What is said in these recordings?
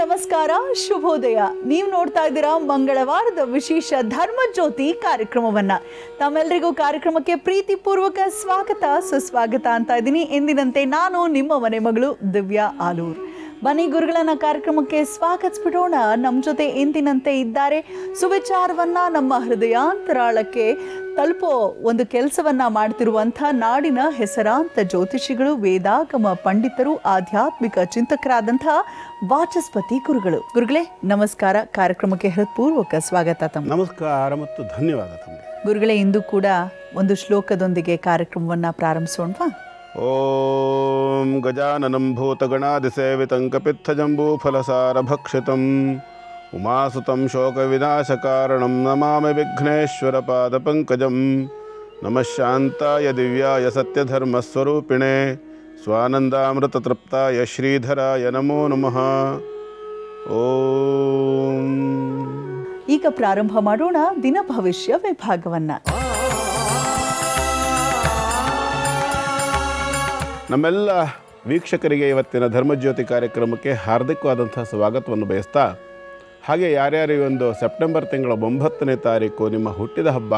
ನಮಸ್ಕಾರ, ಶುಭೋದಯ. ನೀವು ನೋಡ್ತಾ ಇದ್ದೀರಾ ಮಂಗಳವಾರದ ವಿಶೇಷ ಧರ್ಮ ಜ್ಯೋತಿ ಕಾರ್ಯಕ್ರಮವನ್ನ. ತಮ್ಮೆಲ್ಲರಿಗೂ ಕಾರ್ಯಕ್ರಮಕ್ಕೆ ಪ್ರೀತಿಪೂರ್ವಕ ಸ್ವಾಗತ, ಸುಸ್ವಾಗತ ಅಂತ ಇದ್ದೀನಿ. ಎಂದಿನಂತೆ ನಾನು ನಿಮ್ಮ ಮನೆ ಮಗಳು ದಿವ್ಯಾ ಆಲೂರ್. ಬನ್ನಿ ಗುರುಗಳನ್ನ ಕಾರ್ಯಕ್ರಮಕ್ಕೆ ಸ್ವಾಗತಿಸ್ಬಿಡೋಣ. ನಮ್ಮ ಜೊತೆ ಎಂದಿನಂತೆ ಇದ್ದಾರೆ ಸುವಿಚಾರವನ್ನ ನಮ್ಮ ಹೃದಯಾಂತರಾಳಕ್ಕೆ ತಲುಪೋ ಒಂದು ಕೆಲಸವನ್ನ ಮಾಡ್ತಿರುವಂಥ ನಾಡಿನ ಹೆಸರಾಂತ ಜ್ಯೋತಿಷಿಗಳು, ವೇದಾಗಮ ಪಂಡಿತರು, ಆಧ್ಯಾತ್ಮಿಕ ಚಿಂತಕರಾದಂಥ ವಾಚಸ್ಪತಿ ಗುರುಗಳು. ಗುರುಗಳೇ ನಮಸ್ಕಾರ, ಕಾರ್ಯಕ್ರಮಕ್ಕೆ ಹೃತ್ಪೂರ್ವಕ ಸ್ವಾಗತ. ತಮ್ಮ ನಮಸ್ಕಾರ ಮತ್ತು ಧನ್ಯವಾದ ತಮಗೆ. ಗುರುಗಳೇ, ಇಂದು ಕೂಡ ಒಂದು ಶ್ಲೋಕದೊಂದಿಗೆ ಕಾರ್ಯಕ್ರಮವನ್ನ ಪ್ರಾರಂಭಿಸೋಣವಾ? ಓಂ ಗಜಾನನಂ ಭೂತಗಣಾದಿಸೇವಿತಂ ಕಪಿತ್ಥಜಂಬೂಫಲಸಾರಭಕ್ಷಿತಂ ಉಮಾಸುತಂ ಶೋಕವಿನಾಶಕಾರಣಂ ನಮಾಮಿ ವಿಘ್ನೇಶ್ವರ ಪಾದಪಂಕಜಂ. ನಮಃ ಶಾಂತಾಯ ದಿವ್ಯಾಯ ಸತ್ಯಧರ್ಮಸ್ವರೂಪಿಣೆ ಸ್ವಾನಂದಾಮೃತತೃಪ್ತಾಯ ಶ್ರೀಧರಾಯ ನಮೋ ನಮಃ. ಓಂ. ಈಗ ಪ್ರಾರಂಭ ಮಾಡೋಣ ದಿನ ಭವಿಷ್ಯ ವಿಭಾಗವನ್ನ. ನಮ್ಮೆಲ್ಲ ವೀಕ್ಷಕರಿಗೆ ಇವತ್ತಿನ ಧರ್ಮಜ್ಯೋತಿ ಕಾರ್ಯಕ್ರಮಕ್ಕೆ ಹಾರ್ದಿಕವಾದಂಥ ಸ್ವಾಗತವನ್ನು ಬಯಸ್ತಾ, ಹಾಗೆ ಯಾರ್ಯಾರು ಈ ಒಂದು ಸೆಪ್ಟೆಂಬರ್ ತಿಂಗಳ 9ನೇ ತಾರೀಕು ನಿಮ್ಮ ಹುಟ್ಟಿದ ಹಬ್ಬ,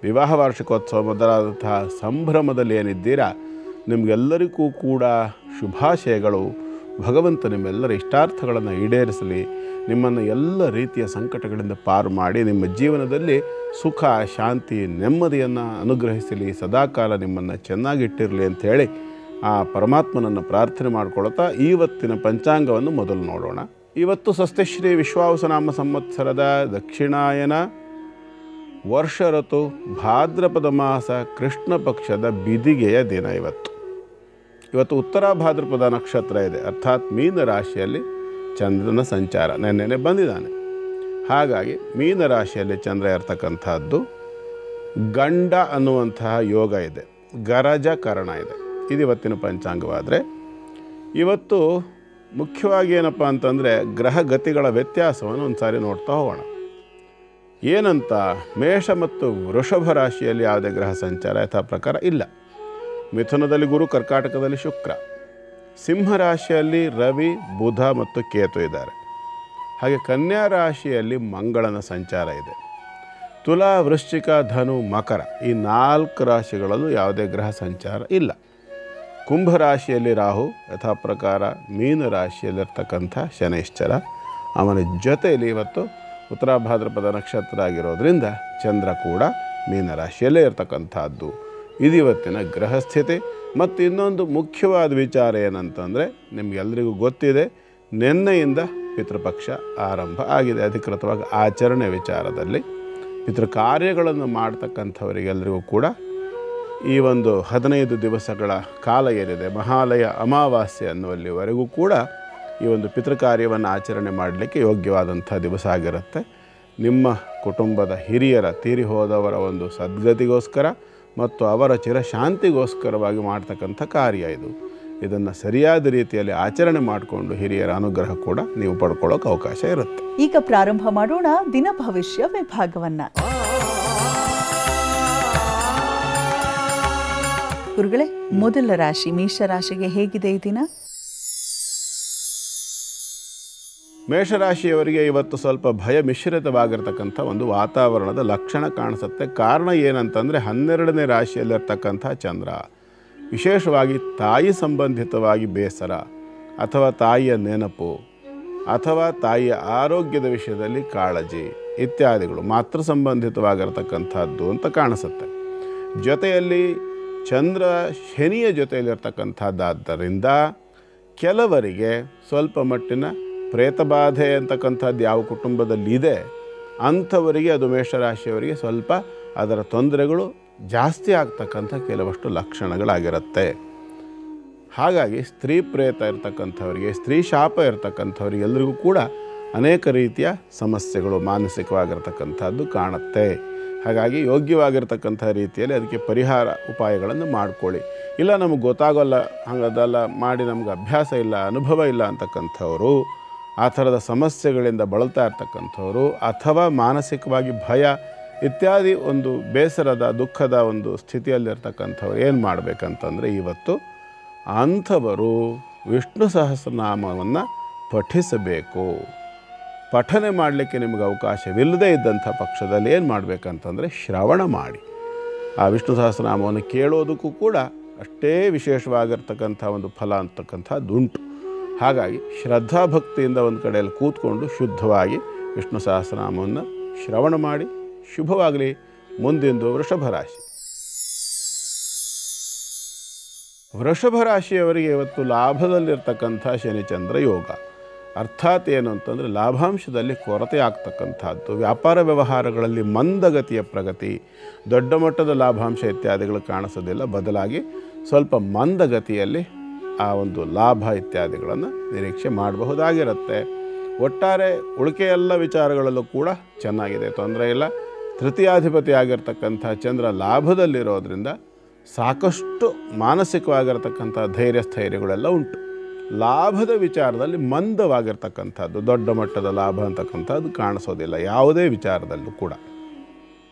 ವಿವಾಹ ವಾರ್ಷಿಕೋತ್ಸವ ಮೊದಲಾದಂತಹ ಸಂಭ್ರಮದಲ್ಲಿ ಏನಿದ್ದೀರಾ, ನಿಮಗೆಲ್ಲರಿಗೂ ಕೂಡ ಶುಭಾಶಯಗಳು. ಭಗವಂತ ನಿಮ್ಮೆಲ್ಲರ ಇಷ್ಟಾರ್ಥಗಳನ್ನು ಈಡೇರಿಸಲಿ, ನಿಮ್ಮನ್ನು ಎಲ್ಲ ರೀತಿಯ ಸಂಕಟಗಳಿಂದ ಪಾರು ಮಾಡಿ ನಿಮ್ಮ ಜೀವನದಲ್ಲಿ ಸುಖ, ಶಾಂತಿ, ನೆಮ್ಮದಿಯನ್ನು ಅನುಗ್ರಹಿಸಲಿ, ಸದಾಕಾಲ ನಿಮ್ಮನ್ನು ಚೆನ್ನಾಗಿಟ್ಟಿರಲಿ ಅಂಥೇಳಿ ಆ ಪರಮಾತ್ಮನನ್ನು ಪ್ರಾರ್ಥನೆ ಮಾಡಿಕೊಳ್ತಾ ಇವತ್ತಿನ ಪಂಚಾಂಗವನ್ನು ಮೊದಲು ನೋಡೋಣ. ಇವತ್ತು ಸ್ವಸ್ತಿಶ್ರೀ ವಿಶ್ವಾವಸುನಾಮ ಸಂವತ್ಸರದ ದಕ್ಷಿಣಾಯನ ವರ್ಷ ಋತು ಭಾದ್ರಪದ ಮಾಸ ಕೃಷ್ಣ ಪಕ್ಷದ ಬಿದಿಗೆಯ ದಿನ. ಇವತ್ತು ಉತ್ತರ ಭಾದ್ರಪದ ನಕ್ಷತ್ರ ಇದೆ, ಅರ್ಥಾತ್ ಮೀನ ರಾಶಿಯಲ್ಲಿ ಚಂದ್ರನ ಸಂಚಾರ ನೆನ್ನೆನೆ ಬಂದಿದ್ದಾನೆ. ಹಾಗಾಗಿ ಮೀನ ರಾಶಿಯಲ್ಲಿ ಚಂದ್ರ ಇರ್ತಕ್ಕಂಥದ್ದು, ಗಂಡ ಅನ್ನುವಂತಹ ಯೋಗ ಇದೆ, ಗರಜ ಕರಣ ಇದೆ. ಇದು ಇವತ್ತಿನ ಪಂಚಾಂಗವಾದರೆ, ಇವತ್ತು ಮುಖ್ಯವಾಗಿ ಏನಪ್ಪ ಅಂತಂದರೆ ಗ್ರಹ ಗತಿಗಳ ವ್ಯತ್ಯಾಸವನ್ನು ಒಂದು ಸಾರಿ ನೋಡ್ತಾ ಹೋಗೋಣ. ಏನಂತ, ಮೇಷ ಮತ್ತು ವೃಷಭ ರಾಶಿಯಲ್ಲಿ ಯಾವುದೇ ಗ್ರಹ ಸಂಚಾರ ಯಥಾ ಪ್ರಕಾರ ಇಲ್ಲ. ಮಿಥುನದಲ್ಲಿ ಗುರು, ಕರ್ಕಾಟಕದಲ್ಲಿ ಶುಕ್ರ, ಸಿಂಹ ರಾಶಿಯಲ್ಲಿ ರವಿ, ಬುಧ ಮತ್ತು ಕೇತು ಇದ್ದಾರೆ. ಹಾಗೆ ಕನ್ಯಾ ರಾಶಿಯಲ್ಲಿ ಮಂಗಳನ ಸಂಚಾರ ಇದೆ. ತುಲಾ, ವೃಶ್ಚಿಕ, ಧನು, ಮಕರ ಈ 4 ರಾಶಿಗಳಲ್ಲೂ ಯಾವುದೇ ಗ್ರಹ ಸಂಚಾರ ಇಲ್ಲ. ಕುಂಭರಾಶಿಯಲ್ಲಿ ರಾಹು, ಯಥಾ ಪ್ರಕಾರ ಮೀನ ರಾಶಿಯಲ್ಲಿರ್ತಕ್ಕಂಥ ಶನೈಶ್ಚರ, ಅವನ ಜೊತೆಯಲ್ಲಿ ಇವತ್ತು ಉತ್ತರ ಭಾದ್ರಪದ ನಕ್ಷತ್ರ ಆಗಿರೋದ್ರಿಂದ ಚಂದ್ರ ಕೂಡ ಮೀನ ರಾಶಿಯಲ್ಲೇ ಇರ್ತಕ್ಕಂಥದ್ದು. ಇದು ಇವತ್ತಿನ ಗ್ರಹಸ್ಥಿತಿ. ಮತ್ತು ಇನ್ನೊಂದು ಮುಖ್ಯವಾದ ವಿಚಾರ ಏನಂತಂದರೆ, ನಿಮಗೆಲ್ಲರಿಗೂ ಗೊತ್ತಿದೆ, ನಿನ್ನೆಯಿಂದ ಪಿತೃಪಕ್ಷ ಆರಂಭ ಆಗಿದೆ. ಅಧಿಕೃತವಾಗಿ ಆಚರಣೆ ವಿಚಾರದಲ್ಲಿ ಪಿತೃ ಕಾರ್ಯಗಳನ್ನು ಮಾಡ್ತಕ್ಕಂಥವರಿಗೆಲ್ಲರಿಗೂ ಕೂಡ ಈ ಒಂದು 15 ದಿವಸಗಳ ಕಾಲ ಏನಿದೆ, ಮಹಾಲಯ ಅಮಾವಾಸ್ಯೆ ಅನ್ನುವಲ್ಲಿವರೆಗೂ ಕೂಡ ಈ ಒಂದು ಪಿತೃ ಕಾರ್ಯವನ್ನು ಆಚರಣೆ ಮಾಡಲಿಕ್ಕೆ ಯೋಗ್ಯವಾದಂಥ ದಿವಸ ಆಗಿರುತ್ತೆ. ನಿಮ್ಮ ಕುಟುಂಬದ ಹಿರಿಯರ, ತೀರಿ ಹೋದವರ ಒಂದು ಸದ್ಗತಿಗೋಸ್ಕರ ಮತ್ತು ಅವರ ಚಿರಶಾಂತಿಗೋಸ್ಕರವಾಗಿ ಮಾಡ್ತಕ್ಕಂಥ ಕಾರ್ಯ ಇದು. ಇದನ್ನು ಸರಿಯಾದ ರೀತಿಯಲ್ಲಿ ಆಚರಣೆ ಮಾಡಿಕೊಂಡು ಹಿರಿಯರ ಅನುಗ್ರಹ ಕೂಡ ನೀವು ಪಡ್ಕೊಳ್ಳೋಕೆ ಅವಕಾಶ ಇರುತ್ತೆ. ಈಗ ಪ್ರಾರಂಭ ಮಾಡೋಣ ದಿನ ಭವಿಷ್ಯ ವಿಭಾಗವನ್ನ. ಗುರುಗಳೇ, ಮೊದಲ ರಾಶಿ ಮೇಷರಾಶಿಗೆ ಹೇಗಿದೆ ಈ ದಿನ? ಮೇಷರಾಶಿಯವರಿಗೆ ಇವತ್ತು ಸ್ವಲ್ಪ ಭಯ ಮಿಶ್ರಿತವಾಗಿರ್ತಕ್ಕಂಥ ಒಂದು ವಾತಾವರಣದ ಲಕ್ಷಣ ಕಾಣಿಸುತ್ತೆ. ಕಾರಣ ಏನಂತಂದರೆ, 12ನೇ ರಾಶಿಯಲ್ಲಿರ್ತಕ್ಕಂಥ ಚಂದ್ರ ವಿಶೇಷವಾಗಿ ತಾಯಿ ಸಂಬಂಧಿತವಾಗಿ ಬೇಸರ ಅಥವಾ ತಾಯಿಯ ನೆನಪು ಅಥವಾ ತಾಯಿಯ ಆರೋಗ್ಯದ ವಿಷಯದಲ್ಲಿ ಕಾಳಜಿ ಇತ್ಯಾದಿಗಳು ಮಾತೃ ಸಂಬಂಧಿತವಾಗಿರ್ತಕ್ಕಂಥದ್ದು ಅಂತ ಕಾಣಿಸುತ್ತೆ. ಜೊತೆಯಲ್ಲಿ ಚಂದ್ರ ಶನಿಯ ಜೊತೆಯಲ್ಲಿರ್ತಕ್ಕಂಥದ್ದಾದ್ದರಿಂದ ಕೆಲವರಿಗೆ ಸ್ವಲ್ಪ ಮಟ್ಟಿನ ಪ್ರೇತಬಾಧೆ ಅಂತಕ್ಕಂಥದ್ದು ಯಾವ ಕುಟುಂಬದಲ್ಲಿ ಇದೆ ಅಂಥವರಿಗೆ, ಅದು ಮೇಷರಾಶಿಯವರಿಗೆ ಸ್ವಲ್ಪ ಅದರ ತೊಂದರೆಗಳು ಜಾಸ್ತಿ ಆಗ್ತಕ್ಕಂಥ ಕೆಲವಷ್ಟು ಲಕ್ಷಣಗಳಾಗಿರುತ್ತೆ. ಹಾಗಾಗಿ ಸ್ತ್ರೀ ಪ್ರೇತ ಇರ್ತಕ್ಕಂಥವರಿಗೆ, ಸ್ತ್ರೀ ಶಾಪ ಇರ್ತಕ್ಕಂಥವ್ರಿಗೆ ಎಲ್ಲರಿಗೂ ಕೂಡ ಅನೇಕ ರೀತಿಯ ಸಮಸ್ಯೆಗಳು ಮಾನಸಿಕವಾಗಿರ್ತಕ್ಕಂಥದ್ದು ಕಾಣುತ್ತೆ. ಹಾಗಾಗಿ ಯೋಗ್ಯವಾಗಿರ್ತಕ್ಕಂಥ ರೀತಿಯಲ್ಲಿ ಅದಕ್ಕೆ ಪರಿಹಾರ ಉಪಾಯಗಳನ್ನು ಮಾಡ್ಕೊಳ್ಳಿ. ಇಲ್ಲ ನಮಗೆ ಗೊತ್ತಾಗೋಲ್ಲ, ಹಾಗದೆಲ್ಲ ಮಾಡಿ ನಮ್ಗೆ ಅಭ್ಯಾಸ ಇಲ್ಲ, ಅನುಭವ ಇಲ್ಲ ಅಂತಕ್ಕಂಥವರು, ಆ ಥರದ ಸಮಸ್ಯೆಗಳಿಂದ ಬಳಲ್ತಾ ಇರ್ತಕ್ಕಂಥವ್ರು ಅಥವಾ ಮಾನಸಿಕವಾಗಿ ಭಯ ಇತ್ಯಾದಿ ಒಂದು ಬೇಸರದ, ದುಃಖದ ಒಂದು ಸ್ಥಿತಿಯಲ್ಲಿರ್ತಕ್ಕಂಥವ್ರು ಏನು ಮಾಡಬೇಕಂತಂದರೆ, ಇವತ್ತು ಅಂಥವರು ವಿಷ್ಣು ಸಹಸ್ರನಾಮವನ್ನು ಪಠಿಸಬೇಕು. ಪಠನೆ ಮಾಡಲಿಕ್ಕೆ ನಿಮಗೆ ಅವಕಾಶವಿಲ್ಲದೇ ಇದ್ದಂಥ ಪಕ್ಷದಲ್ಲಿ ಏನು ಮಾಡಬೇಕಂತಂದರೆ ಶ್ರವಣ ಮಾಡಿ. ಆ ವಿಷ್ಣು ಸಹಸ್ರನಾಮವನ್ನು ಕೇಳೋದಕ್ಕೂ ಕೂಡ ಅಷ್ಟೇ ವಿಶೇಷವಾಗಿರ್ತಕ್ಕಂಥ ಒಂದು ಫಲ ಅಂತಕ್ಕಂಥದ್ದುಂಟು. ಹಾಗಾಗಿ ಶ್ರದ್ಧಾಭಕ್ತಿಯಿಂದ ಒಂದು ಕಡೆಯಲ್ಲಿ ಕೂತ್ಕೊಂಡು ಶುದ್ಧವಾಗಿ ವಿಷ್ಣು ಸಹಸ್ರನಾಮವನ್ನು ಶ್ರವಣ ಮಾಡಿ. ಶುಭವಾಗಲಿ. ಮುಂದಿಂದು ವೃಷಭ ರಾಶಿ. ವೃಷಭ ರಾಶಿಯವರಿಗೆ ಇವತ್ತು ಲಾಭದಲ್ಲಿರ್ತಕ್ಕಂಥ ಶನಿಚಂದ್ರ ಯೋಗ. ಅರ್ಥಾತ್ ಏನು ಅಂತಂದರೆ ಲಾಭಾಂಶದಲ್ಲಿ ಕೊರತೆ ಆಗ್ತಕ್ಕಂಥದ್ದು, ವ್ಯಾಪಾರ ವ್ಯವಹಾರಗಳಲ್ಲಿ ಮಂದಗತಿಯ ಪ್ರಗತಿ, ದೊಡ್ಡ ಮಟ್ಟದ ಲಾಭಾಂಶ ಇತ್ಯಾದಿಗಳು ಕಾಣಿಸೋದಿಲ್ಲ. ಬದಲಾಗಿ ಸ್ವಲ್ಪ ಮಂದಗತಿಯಲ್ಲಿ ಆ ಒಂದು ಲಾಭ ಇತ್ಯಾದಿಗಳನ್ನು ನಿರೀಕ್ಷೆ ಮಾಡಬಹುದಾಗಿರುತ್ತೆ. ಒಟ್ಟಾರೆ ಉಳಿಕೆ ಎಲ್ಲ ವಿಚಾರಗಳಲ್ಲೂ ಕೂಡ ಚೆನ್ನಾಗಿದೆ, ತೊಂದರೆ ಇಲ್ಲ. ತೃತೀಯಾಧಿಪತಿ ಆಗಿರ್ತಕ್ಕಂಥ ಚಂದ್ರ ಲಾಭದಲ್ಲಿರೋದ್ರಿಂದ ಸಾಕಷ್ಟು ಮಾನಸಿಕವಾಗಿರ್ತಕ್ಕಂಥ ಧೈರ್ಯ ಸ್ಥೈರ್ಯಗಳೆಲ್ಲ ಉಂಟು. ಲಾಭದ ವಿಚಾರದಲ್ಲಿ ಮಂದವಾಗಿರ್ತಕ್ಕಂಥದ್ದು, ದೊಡ್ಡ ಮಟ್ಟದ ಲಾಭ ಅಂತಕ್ಕಂಥದ್ದು ಕಾಣಿಸೋದಿಲ್ಲ ಯಾವುದೇ ವಿಚಾರದಲ್ಲೂ ಕೂಡ.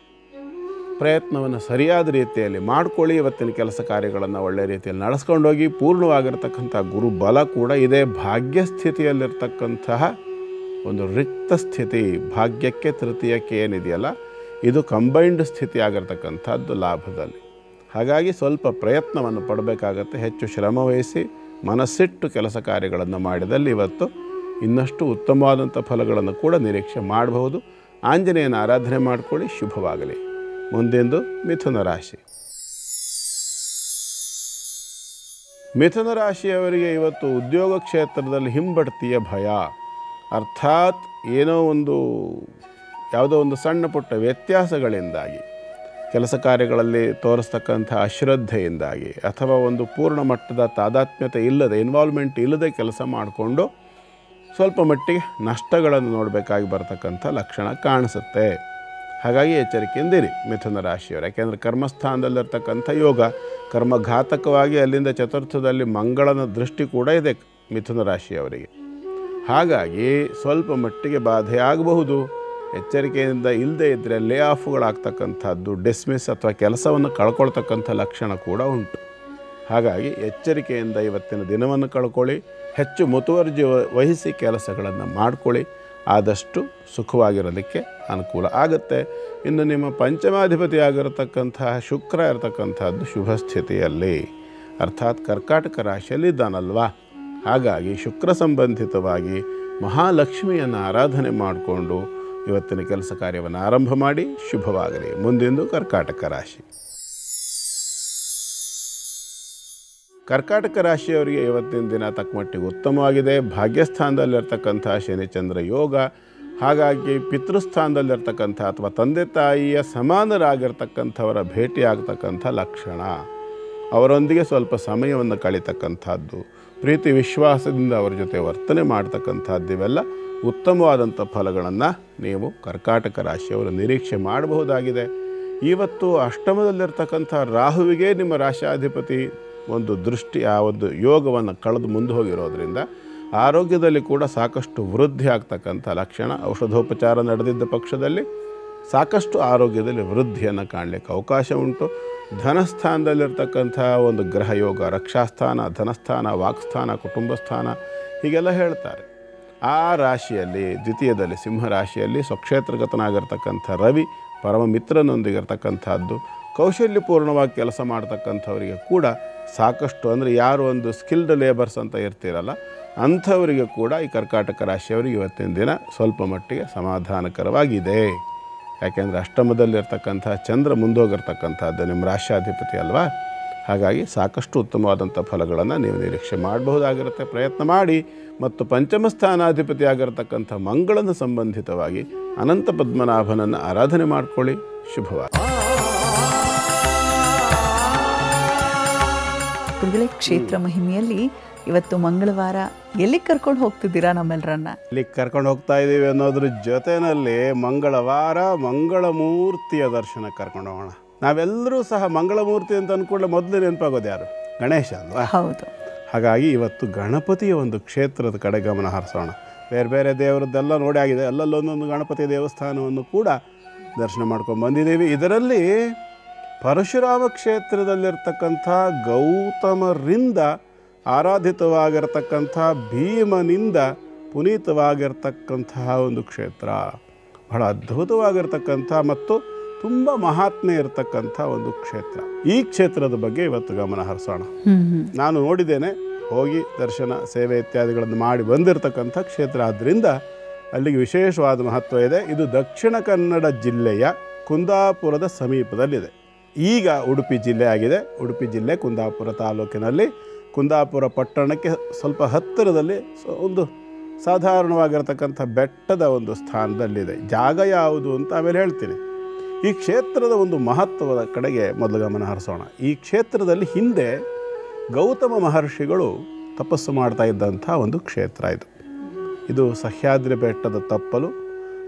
ಪ್ರಯತ್ನವನ್ನು ಸರಿಯಾದ ರೀತಿಯಲ್ಲಿ ಮಾಡಿಕೊಳ್ಳಿ. ಇವತ್ತಿನ ಕೆಲಸ ಕಾರ್ಯಗಳನ್ನು ಒಳ್ಳೆಯ ರೀತಿಯಲ್ಲಿ ನಡೆಸ್ಕೊಂಡೋಗಿ. ಪೂರ್ಣವಾಗಿರ್ತಕ್ಕಂಥ ಗುರುಬಲ ಕೂಡ ಇದೆ. ಭಾಗ್ಯಸ್ಥಿತಿಯಲ್ಲಿರ್ತಕ್ಕಂತಹ ಒಂದು ರಿಕ್ತ ಸ್ಥಿತಿ, ಭಾಗ್ಯಕ್ಕೆ ತೃತೀಯಕ್ಕೆ ಏನಿದೆಯಲ್ಲ ಇದು ಕಂಬೈನ್ಡ್ ಸ್ಥಿತಿ ಆಗಿರ್ತಕ್ಕಂಥದ್ದು ಲಾಭದಲ್ಲಿ. ಹಾಗಾಗಿ ಸ್ವಲ್ಪ ಪ್ರಯತ್ನವನ್ನು ಪಡಬೇಕಾಗತ್ತೆ. ಹೆಚ್ಚು ಶ್ರಮವಹಿಸಿ ಮನಸ್ಸಿಟ್ಟು ಕೆಲಸ ಕಾರ್ಯಗಳನ್ನು ಮಾಡಿದಲ್ಲಿ ಇವತ್ತು ಇನ್ನಷ್ಟು ಉತ್ತಮವಾದಂಥ ಫಲಗಳನ್ನು ಕೂಡ ನಿರೀಕ್ಷೆ ಮಾಡಬಹುದು. ಆಂಜನೇಯನ ಆರಾಧನೆ ಮಾಡಿಕೊಳ್ಳಿ. ಶುಭವಾಗಲಿ. ಮುಂದೆಂದು ಮಿಥುನ ರಾಶಿ. ಮಿಥುನ ರಾಶಿಯವರಿಗೆ ಇವತ್ತು ಉದ್ಯೋಗ ಕ್ಷೇತ್ರದಲ್ಲಿ ಹಿಂಬಡ್ತಿಯ ಭಯ. ಅರ್ಥಾತ್ ಯಾವುದೋ ಒಂದು ಸಣ್ಣ ಪುಟ್ಟ ವ್ಯತ್ಯಾಸಗಳಿಂದಾಗಿ, ಕೆಲಸ ಕಾರ್ಯಗಳಲ್ಲಿ ತೋರಿಸ್ತಕ್ಕಂಥ ಅಶ್ರದ್ಧೆಯಿಂದಾಗಿ, ಅಥವಾ ಒಂದು ಪೂರ್ಣ ಮಟ್ಟದ ತಾದಾತ್ಮ್ಯತೆ ಇಲ್ಲದೆ, ಇನ್ವಾಲ್ವ್ಮೆಂಟ್ ಇಲ್ಲದೆ ಕೆಲಸ ಮಾಡಿಕೊಂಡು ಸ್ವಲ್ಪ ಮಟ್ಟಿಗೆ ನಷ್ಟಗಳನ್ನು ನೋಡಬೇಕಾಗಿ ಬರ್ತಕ್ಕಂಥ ಲಕ್ಷಣ ಕಾಣಿಸುತ್ತೆ. ಹಾಗಾಗಿ ಎಚ್ಚರಿಕೆಯಿಂದಿರಿ ಮಿಥುನ ರಾಶಿಯವರು. ಯಾಕೆಂದರೆ ಕರ್ಮಸ್ಥಾನದಲ್ಲಿರ್ತಕ್ಕಂಥ ಯೋಗ ಕರ್ಮಘಾತಕವಾಗಿ ಅಲ್ಲಿಂದ ಚತುರ್ಥದಲ್ಲಿ ಮಂಗಳನ ದೃಷ್ಟಿ ಕೂಡ ಇದೆ ಮಿಥುನ ರಾಶಿಯವರಿಗೆ. ಹಾಗಾಗಿ ಸ್ವಲ್ಪ ಮಟ್ಟಿಗೆ ಬಾಧೆ ಆಗಬಹುದು. ಎಚ್ಚರಿಕೆಯಿಂದ ಇಲ್ಲದೆ ಇದ್ದರೆ ಲೇ ಆಫ್ಗಳಾಗ್ತಕ್ಕಂಥದ್ದು, ಡಿಸ್ಮಿಸ್ ಅಥವಾ ಕೆಲಸವನ್ನು ಕಳ್ಕೊಳ್ತಕ್ಕಂಥ ಲಕ್ಷಣ ಕೂಡ ಉಂಟು. ಹಾಗಾಗಿ ಎಚ್ಚರಿಕೆಯಿಂದ ಇವತ್ತಿನ ದಿನವನ್ನು ಕಳ್ಕೊಳ್ಳಿ. ಹೆಚ್ಚು ಮುತುವರ್ಜಿ ವಹಿಸಿ ಕೆಲಸಗಳನ್ನು ಮಾಡಿಕೊಳ್ಳಿ. ಆದಷ್ಟು ಸುಖವಾಗಿರೋದಕ್ಕೆ ಅನುಕೂಲ ಆಗುತ್ತೆ. ಇನ್ನು ನಿಮ್ಮ ಪಂಚಮಾಧಿಪತಿ ಆಗಿರತಕ್ಕಂತಹ ಶುಕ್ರ ಇರತಕ್ಕಂಥದ್ದು ಶುಭ ಸ್ಥಿತಿಯಲ್ಲಿ, ಅರ್ಥಾತ್ ಕರ್ಕಾಟಕ ರಾಶಿಯಲ್ಲಿ ಇದ್ದಾನಲ್ವಾ. ಹಾಗಾಗಿ ಶುಕ್ರ ಸಂಬಂಧಿತವಾಗಿ ಮಹಾಲಕ್ಷ್ಮಿಯನ್ನು ಆರಾಧನೆ ಮಾಡಿಕೊಂಡು ಇವತ್ತಿನ ಕೆಲಸ ಕಾರ್ಯವನ್ನು ಆರಂಭ ಮಾಡಿ. ಶುಭವಾಗಲಿ. ಮುಂದಿಂದು ಕರ್ಕಾಟಕ ರಾಶಿ. ಕರ್ಕಾಟಕ ರಾಶಿಯವರಿಗೆ ಇವತ್ತಿನ ದಿನ ತಕ್ಕಮಟ್ಟಿಗೆ ಉತ್ತಮವಾಗಿದೆ. ಭಾಗ್ಯಸ್ಥಾನದಲ್ಲಿರ್ತಕ್ಕಂಥ ಶನಿಚಂದ್ರ ಯೋಗ. ಹಾಗಾಗಿ ಪಿತೃಸ್ಥಾನದಲ್ಲಿರ್ತಕ್ಕಂಥ ಅಥವಾ ತಂದೆ ತಾಯಿಯ ಸಮಾನರಾಗಿರ್ತಕ್ಕಂಥವರ ಭೇಟಿ ಆಗ್ತಕ್ಕಂಥ ಲಕ್ಷಣ, ಅವರೊಂದಿಗೆ ಸ್ವಲ್ಪ ಸಮಯವನ್ನು ಕಳೀತಕ್ಕಂಥದ್ದು, ಪ್ರೀತಿ ವಿಶ್ವಾಸದಿಂದ ಅವರ ಜೊತೆ ವರ್ತನೆ ಮಾಡ್ತಕ್ಕಂಥದ್ದು, ಇವೆಲ್ಲ ಉತ್ತಮವಾದಂಥ ಫಲಗಳನ್ನು ನೀವು ಕರ್ಕಾಟಕ ರಾಶಿಯವರು ನಿರೀಕ್ಷೆ ಮಾಡಬಹುದಾಗಿದೆ. ಇವತ್ತು ಅಷ್ಟಮದಲ್ಲಿರ್ತಕ್ಕಂಥ ರಾಹುವಿಗೆ ನಿಮ್ಮ ರಾಶಾಧಿಪತಿ ಒಂದು ದೃಷ್ಟಿ, ಆ ಒಂದು ಯೋಗವನ್ನು ಕಳೆದು ಮುಂದೆ ಹೋಗಿರೋದ್ರಿಂದ ಆರೋಗ್ಯದಲ್ಲಿ ಕೂಡ ಸಾಕಷ್ಟು ವೃದ್ಧಿ ಆಗ್ತಕ್ಕಂಥ ಲಕ್ಷಣ. ಔಷಧೋಪಚಾರ ನಡೆದಿದ್ದ ಪಕ್ಷದಲ್ಲಿ ಸಾಕಷ್ಟು ಆರೋಗ್ಯದಲ್ಲಿ ವೃದ್ಧಿಯನ್ನು ಕಾಣಲಿಕ್ಕೆ ಅವಕಾಶ ಉಂಟು. ಧನಸ್ಥಾನದಲ್ಲಿರ್ತಕ್ಕಂಥ ಒಂದು ಗ್ರಹ ಯೋಗ, ರಕ್ಷಾಸ್ಥಾನ, ಧನಸ್ಥಾನ, ವಾಕ್ಸ್ಥಾನ, ಕುಟುಂಬ ಸ್ಥಾನ ಹೀಗೆಲ್ಲ ಹೇಳ್ತಾರೆ. ಆ ರಾಶಿಯಲ್ಲಿ ದ್ವಿತೀಯದಲ್ಲಿ ಸಿಂಹರಾಶಿಯಲ್ಲಿ ಸ್ವಕ್ಷೇತ್ರಗತನಾಗಿರ್ತಕ್ಕಂಥ ರವಿ ಪರಮ ಮಿತ್ರನೊಂದಿಗಿರ್ತಕ್ಕಂಥದ್ದು, ಕೌಶಲ್ಯಪೂರ್ಣವಾಗಿ ಕೆಲಸ ಮಾಡ್ತಕ್ಕಂಥವರಿಗೆ ಕೂಡ ಸಾಕಷ್ಟು, ಅಂದರೆ ಯಾರು ಒಂದು ಸ್ಕಿಲ್ಡ್ ಲೇಬರ್ಸ್ ಅಂತ ಇರ್ತೀರಲ್ಲ ಅಂಥವರಿಗೆ ಕೂಡ ಈ ಕರ್ಕಾಟಕ ರಾಶಿಯವರಿಗೆ ಇವತ್ತಿನ ದಿನ ಸ್ವಲ್ಪ ಮಟ್ಟಿಗೆ ಸಮಾಧಾನಕರವಾಗಿದೆ. ಯಾಕೆಂದರೆ ಅಷ್ಟಮದಲ್ಲಿರ್ತಕ್ಕಂಥ ಚಂದ್ರ ಮುಂದೋಗಿರ್ತಕ್ಕಂಥದ್ದು ನಿಮ್ಮ ರಾಶ್ಯಾಧಿಪತಿ ಅಲ್ವಾ. ಹಾಗಾಗಿ ಸಾಕಷ್ಟು ಉತ್ತಮವಾದಂಥ ಫಲಗಳನ್ನು ನೀವು ನಿರೀಕ್ಷೆ ಮಾಡಬಹುದಾಗಿರುತ್ತೆ. ಪ್ರಯತ್ನ ಮಾಡಿ. ಮತ್ತು ಪಂಚಮ ಸ್ಥಾನಾಧಿಪತಿ ಆಗಿರತಕ್ಕಂಥ ಮಂಗಳನ ಸಂಬಂಧಿತವಾಗಿ ಅನಂತ ಪದ್ಮನಾಭನನ್ನು ಆರಾಧನೆ ಮಾಡಿಕೊಳ್ಳಿ. ಶುಭವಾಗಿ. ಗುರುಗಳೇ, ಕ್ಷೇತ್ರ ಮಹಿಮೆಯಲ್ಲಿ ಇವತ್ತು ಮಂಗಳವಾರ ಎಲ್ಲಿ ಕರ್ಕೊಂಡು ಹೋಗ್ತಿದ್ದೀರಾ ನಮ್ಮೆಲ್ಲರನ್ನ? ಇಲ್ಲಿ ಕರ್ಕೊಂಡು ಹೋಗ್ತಾ ಇದ್ದೀವಿ ಅನ್ನೋದ್ರ ಜೊತೆಯಲ್ಲಿ ಮಂಗಳವಾರ ಮಂಗಳಮೂರ್ತಿಯ ದರ್ಶನ ಕರ್ಕೊಂಡು ಹೋಗೋಣ. ನಾವೆಲ್ಲರೂ ಸಹ ಮಂಗಳಮೂರ್ತಿ ಅಂತ ಅಂದ್ಕೊಳ್ಳೆ ಮೊದಲು ನೆನಪಾಗೋದು ಯಾರು? ಗಣೇಶ ಅಲ್ವಾ? ಹೌದು. ಹಾಗಾಗಿ ಇವತ್ತು ಗಣಪತಿಯ ಒಂದು ಕ್ಷೇತ್ರದ ಕಡೆ ಗಮನ ಹರಿಸೋಣ. ಬೇರೆ ಬೇರೆ ದೇವರದ್ದೆಲ್ಲ ನೋಡಿ ಆಗಿದೆ, ಅಲ್ಲಲ್ಲೊಂದೊಂದು ಗಣಪತಿ ದೇವಸ್ಥಾನವನ್ನು ಕೂಡ ದರ್ಶನ ಮಾಡ್ಕೊಂಡು ಬಂದಿದ್ದೀವಿ. ಇದರಲ್ಲಿ ಪರಶುರಾಮ ಕ್ಷೇತ್ರದಲ್ಲಿರ್ತಕ್ಕಂಥ ಗೌತಮರಿಂದ ಆರಾಧಿತವಾಗಿರತಕ್ಕಂಥ ಭೀಮನಿಂದ ಪುನೀತವಾಗಿರ್ತಕ್ಕಂತಹ ಒಂದು ಕ್ಷೇತ್ರ, ಬಹಳ ಅದ್ಭುತವಾಗಿರ್ತಕ್ಕಂಥ ಮತ್ತು ತುಂಬ ಮಹಾತ್ಮೆ ಇರತಕ್ಕಂಥ ಒಂದು ಕ್ಷೇತ್ರ. ಈ ಕ್ಷೇತ್ರದ ಬಗ್ಗೆ ಇವತ್ತು ಗಮನ ಹರಿಸೋಣ. ನಾನು ನೋಡಿದ್ದೇನೆ, ಹೋಗಿ ದರ್ಶನ ಸೇವೆ ಇತ್ಯಾದಿಗಳನ್ನು ಮಾಡಿ ಬಂದಿರತಕ್ಕಂಥ ಕ್ಷೇತ್ರ. ಆದ್ದರಿಂದ ಅಲ್ಲಿಗೆ ವಿಶೇಷವಾದ ಮಹತ್ವ ಇದೆ. ಇದು ದಕ್ಷಿಣ ಕನ್ನಡ ಜಿಲ್ಲೆಯ ಕುಂದಾಪುರದ ಸಮೀಪದಲ್ಲಿದೆ. ಈಗ ಉಡುಪಿ ಜಿಲ್ಲೆ ಆಗಿದೆ. ಉಡುಪಿ ಜಿಲ್ಲೆ ಕುಂದಾಪುರ ತಾಲೂಕಿನಲ್ಲಿ ಕುಂದಾಪುರ ಪಟ್ಟಣಕ್ಕೆ ಸ್ವಲ್ಪ ಹತ್ತಿರದಲ್ಲಿ ಒಂದು ಸಾಧಾರಣವಾಗಿರತಕ್ಕಂಥ ಬೆಟ್ಟದ ಒಂದು ಸ್ಥಾನದಲ್ಲಿದೆ. ಜಾಗ ಯಾವುದು ಅಂತ ಆಮೇಲೆ ಹೇಳ್ತೀನಿ. ಈ ಕ್ಷೇತ್ರದ ಒಂದು ಮಹತ್ವದ ಕಡೆಗೆ ಮೊದಲು ಗಮನ ಹರಿಸೋಣ. ಈ ಕ್ಷೇತ್ರದಲ್ಲಿ ಹಿಂದೆ ಗೌತಮ ಮಹರ್ಷಿಗಳು ತಪಸ್ಸು ಮಾಡ್ತಾ ಇದ್ದಂಥ ಒಂದು ಕ್ಷೇತ್ರ ಇದು. ಇದು ಸಹ್ಯಾದ್ರಿ ಬೆಟ್ಟದ ತಪ್ಪಲು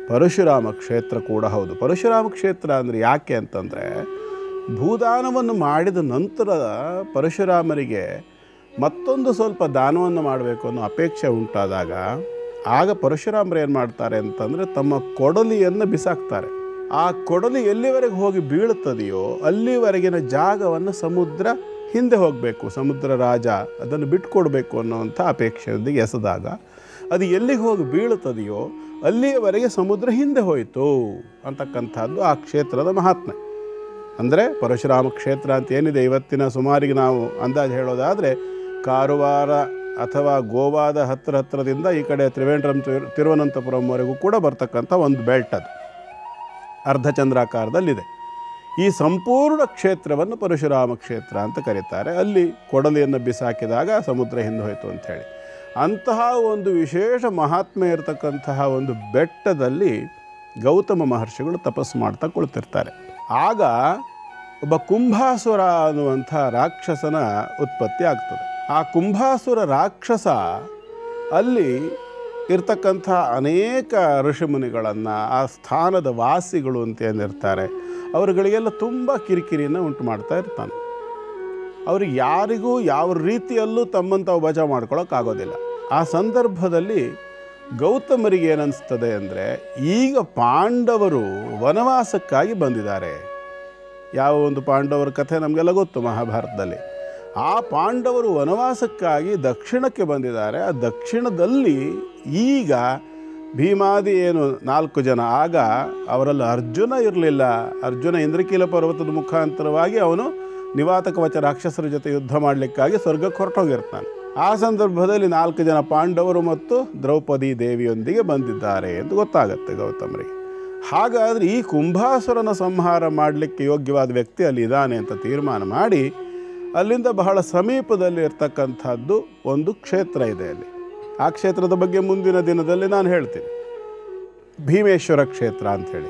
ಪರಶುರಾಮ ಕ್ಷೇತ್ರ ಕೂಡ ಹೌದು. ಪರಶುರಾಮ ಕ್ಷೇತ್ರ ಅಂದರೆ ಯಾಕೆ ಅಂತಂದರೆ, ಭೂದಾನವನ್ನು ಮಾಡಿದ ನಂತರ ಪರಶುರಾಮರಿಗೆ ಮತ್ತೊಂದು ಸ್ವಲ್ಪ ದಾನವನ್ನು ಮಾಡಬೇಕು ಅನ್ನೋ ಅಪೇಕ್ಷೆ ಉಂಟಾದಾಗ ಆಗ ಪರಶುರಾಮರು ಏನು ಮಾಡ್ತಾರೆ ಅಂತಂದರೆ ತಮ್ಮ ಕೊಡಲಿಯನ್ನು ಬಿಸಾಕ್ತಾರೆ. ಆ ಕೊಡಲಿ ಎಲ್ಲಿವರೆಗೆ ಹೋಗಿ ಬೀಳುತ್ತದೆಯೋ ಅಲ್ಲಿವರೆಗಿನ ಜಾಗವನ್ನು ಸಮುದ್ರ ಹಿಂದೆ ಹೋಗಬೇಕು, ಸಮುದ್ರ ರಾಜ ಅದನ್ನು ಬಿಟ್ಕೊಡ್ಬೇಕು ಅನ್ನೋವಂಥ ಅಪೇಕ್ಷೆಯೊಂದಿಗೆ ಎಸೆದಾಗ ಅದು ಎಲ್ಲಿಗೆ ಹೋಗಿ ಬೀಳುತ್ತದೆಯೋ ಅಲ್ಲಿಯವರೆಗೆ ಸಮುದ್ರ ಹಿಂದೆ ಹೋಯಿತು ಅಂತಕ್ಕಂಥದ್ದು ಆ ಕ್ಷೇತ್ರದ ಮಹಾತ್ಮೆ. ಅಂದರೆ ಪರಶುರಾಮ ಕ್ಷೇತ್ರ ಅಂತ ಏನಿದೆ ಇವತ್ತಿನ ಸುಮಾರಿಗೆ ನಾವು ಅಂದಾಜು ಹೇಳೋದಾದರೆ ಕಾರವಾರ ಅಥವಾ ಗೋವಾದ ಹತ್ತಿರದಿಂದ ಈ ಕಡೆ ತ್ರಿವೇಂದ್ರಂ ತಿರುವನಂತಪುರಂವರೆಗೂ ಕೂಡ ಬರ್ತಕ್ಕಂಥ ಒಂದು ಬೆಲ್ಟ್, ಅದು ಅರ್ಧಚಂದ್ರಾಕಾರದಲ್ಲಿದೆ. ಈ ಸಂಪೂರ್ಣ ಕ್ಷೇತ್ರವನ್ನು ಪರಶುರಾಮ ಕ್ಷೇತ್ರ ಅಂತ ಕರೀತಾರೆ. ಅಲ್ಲಿ ಕೊಡಲಿಯನ್ನು ಬಿಸಾಕಿದಾಗ ಸಮುದ್ರ ಹಿಂದೆ ಹೋಯಿತು ಅಂಥೇಳಿ. ಅಂತಹ ಒಂದು ವಿಶೇಷ ಮಹಾತ್ಮೆ ಇರತಕ್ಕಂತಹ ಒಂದು ಬೆಟ್ಟದಲ್ಲಿ ಗೌತಮ ಮಹರ್ಷಿಗಳು ತಪಸ್ಸು ಮಾಡ್ತಾ ಕುಳಿತಿರ್ತಾರೆ. ಆಗ ಒಬ್ಬ ಕುಂಭಾಸುರ ಅನ್ನುವಂಥ ರಾಕ್ಷಸನ ಉತ್ಪತ್ತಿ ಆಗ್ತದೆ. ಆ ಕುಂಭಾಸುರ ರಾಕ್ಷಸ ಅಲ್ಲಿ ಇರ್ತಕ್ಕಂಥ ಅನೇಕ ಋಷಿಮುನಿಗಳನ್ನು, ಆ ಸ್ಥಾನದ ವಾಸಿಗಳು ಅಂತ ಏನಿರ್ತಾರೆ ಅವರುಗಳಿಗೆಲ್ಲ ತುಂಬ ಕಿರಿಕಿರಿಯನ್ನು ಉಂಟು ಮಾಡ್ತಾ ಇರ್ತಾನೆ. ಅವ್ರಿಗೆ ಯಾರಿಗೂ ಯಾವ ರೀತಿಯಲ್ಲೂ ತಮ್ಮನ್ನು ತಾವು ಬಚಾವ್ ಮಾಡ್ಕೊಳ್ಳೋಕ್ಕಾಗೋದಿಲ್ಲ. ಆ ಸಂದರ್ಭದಲ್ಲಿ ಗೌತಮರಿಗೆ ಏನನ್ನಿಸ್ತದೆ ಅಂದರೆ, ಈಗ ಪಾಂಡವರು ವನವಾಸಕ್ಕಾಗಿ ಬಂದಿದ್ದಾರೆ. ಯಾವ ಒಂದು ಪಾಂಡವರ ಕಥೆ ನಮಗೆಲ್ಲ ಗೊತ್ತು ಮಹಾಭಾರತದಲ್ಲಿ. ಆ ಪಾಂಡವರು ವನವಾಸಕ್ಕಾಗಿ ದಕ್ಷಿಣಕ್ಕೆ ಬಂದಿದ್ದಾರೆ. ಆ ದಕ್ಷಿಣದಲ್ಲಿ ಈಗ ಭೀಮಾದಿ ಏನು 4 ಜನ, ಆಗ ಅವರಲ್ಲಿ ಅರ್ಜುನ ಇರಲಿಲ್ಲ. ಅರ್ಜುನ ಇಂದ್ರಕೀಲ ಪರ್ವತದ ಮುಖಾಂತರವಾಗಿ ಅವನು ನಿವಾತಕವಚ ರಾಕ್ಷಸರ ಜೊತೆ ಯುದ್ಧ ಮಾಡಲಿಕ್ಕಾಗಿ ಸ್ವರ್ಗಕ್ಕೆ ಹೊರಟೋಗಿರ್ತಾನೆ. ಆ ಸಂದರ್ಭದಲ್ಲಿ 4 ಜನ ಪಾಂಡವರು ಮತ್ತು ದ್ರೌಪದಿ ದೇವಿಯೊಂದಿಗೆ ಬಂದಿದ್ದಾರೆ ಅಂತ ಗೊತ್ತಾಗುತ್ತೆ ಗೌತಮರಿಗೆ. ಹಾಗಾದರೆ ಈ ಕುಂಭಾಸುರನ ಸಂಹಾರ ಮಾಡಲಿಕ್ಕೆ ಯೋಗ್ಯವಾದ ವ್ಯಕ್ತಿ ಅಲ್ಲಿ ಇದ್ದಾನೆ ಅಂತ ತೀರ್ಮಾನ ಮಾಡಿ ಅಲ್ಲಿಂದ ಬಹಳ ಸಮೀಪದಲ್ಲಿ ಇರ್ತಕ್ಕಂಥದ್ದು ಒಂದು ಕ್ಷೇತ್ರ ಇದೆ ಅಲ್ಲಿ. ಆ ಕ್ಷೇತ್ರದ ಬಗ್ಗೆ ಮುಂದಿನ ದಿನದಲ್ಲಿ ನಾನು ಹೇಳ್ತೀನಿ. ಭೀಮೇಶ್ವರ ಕ್ಷೇತ್ರ ಅಂಥೇಳಿ.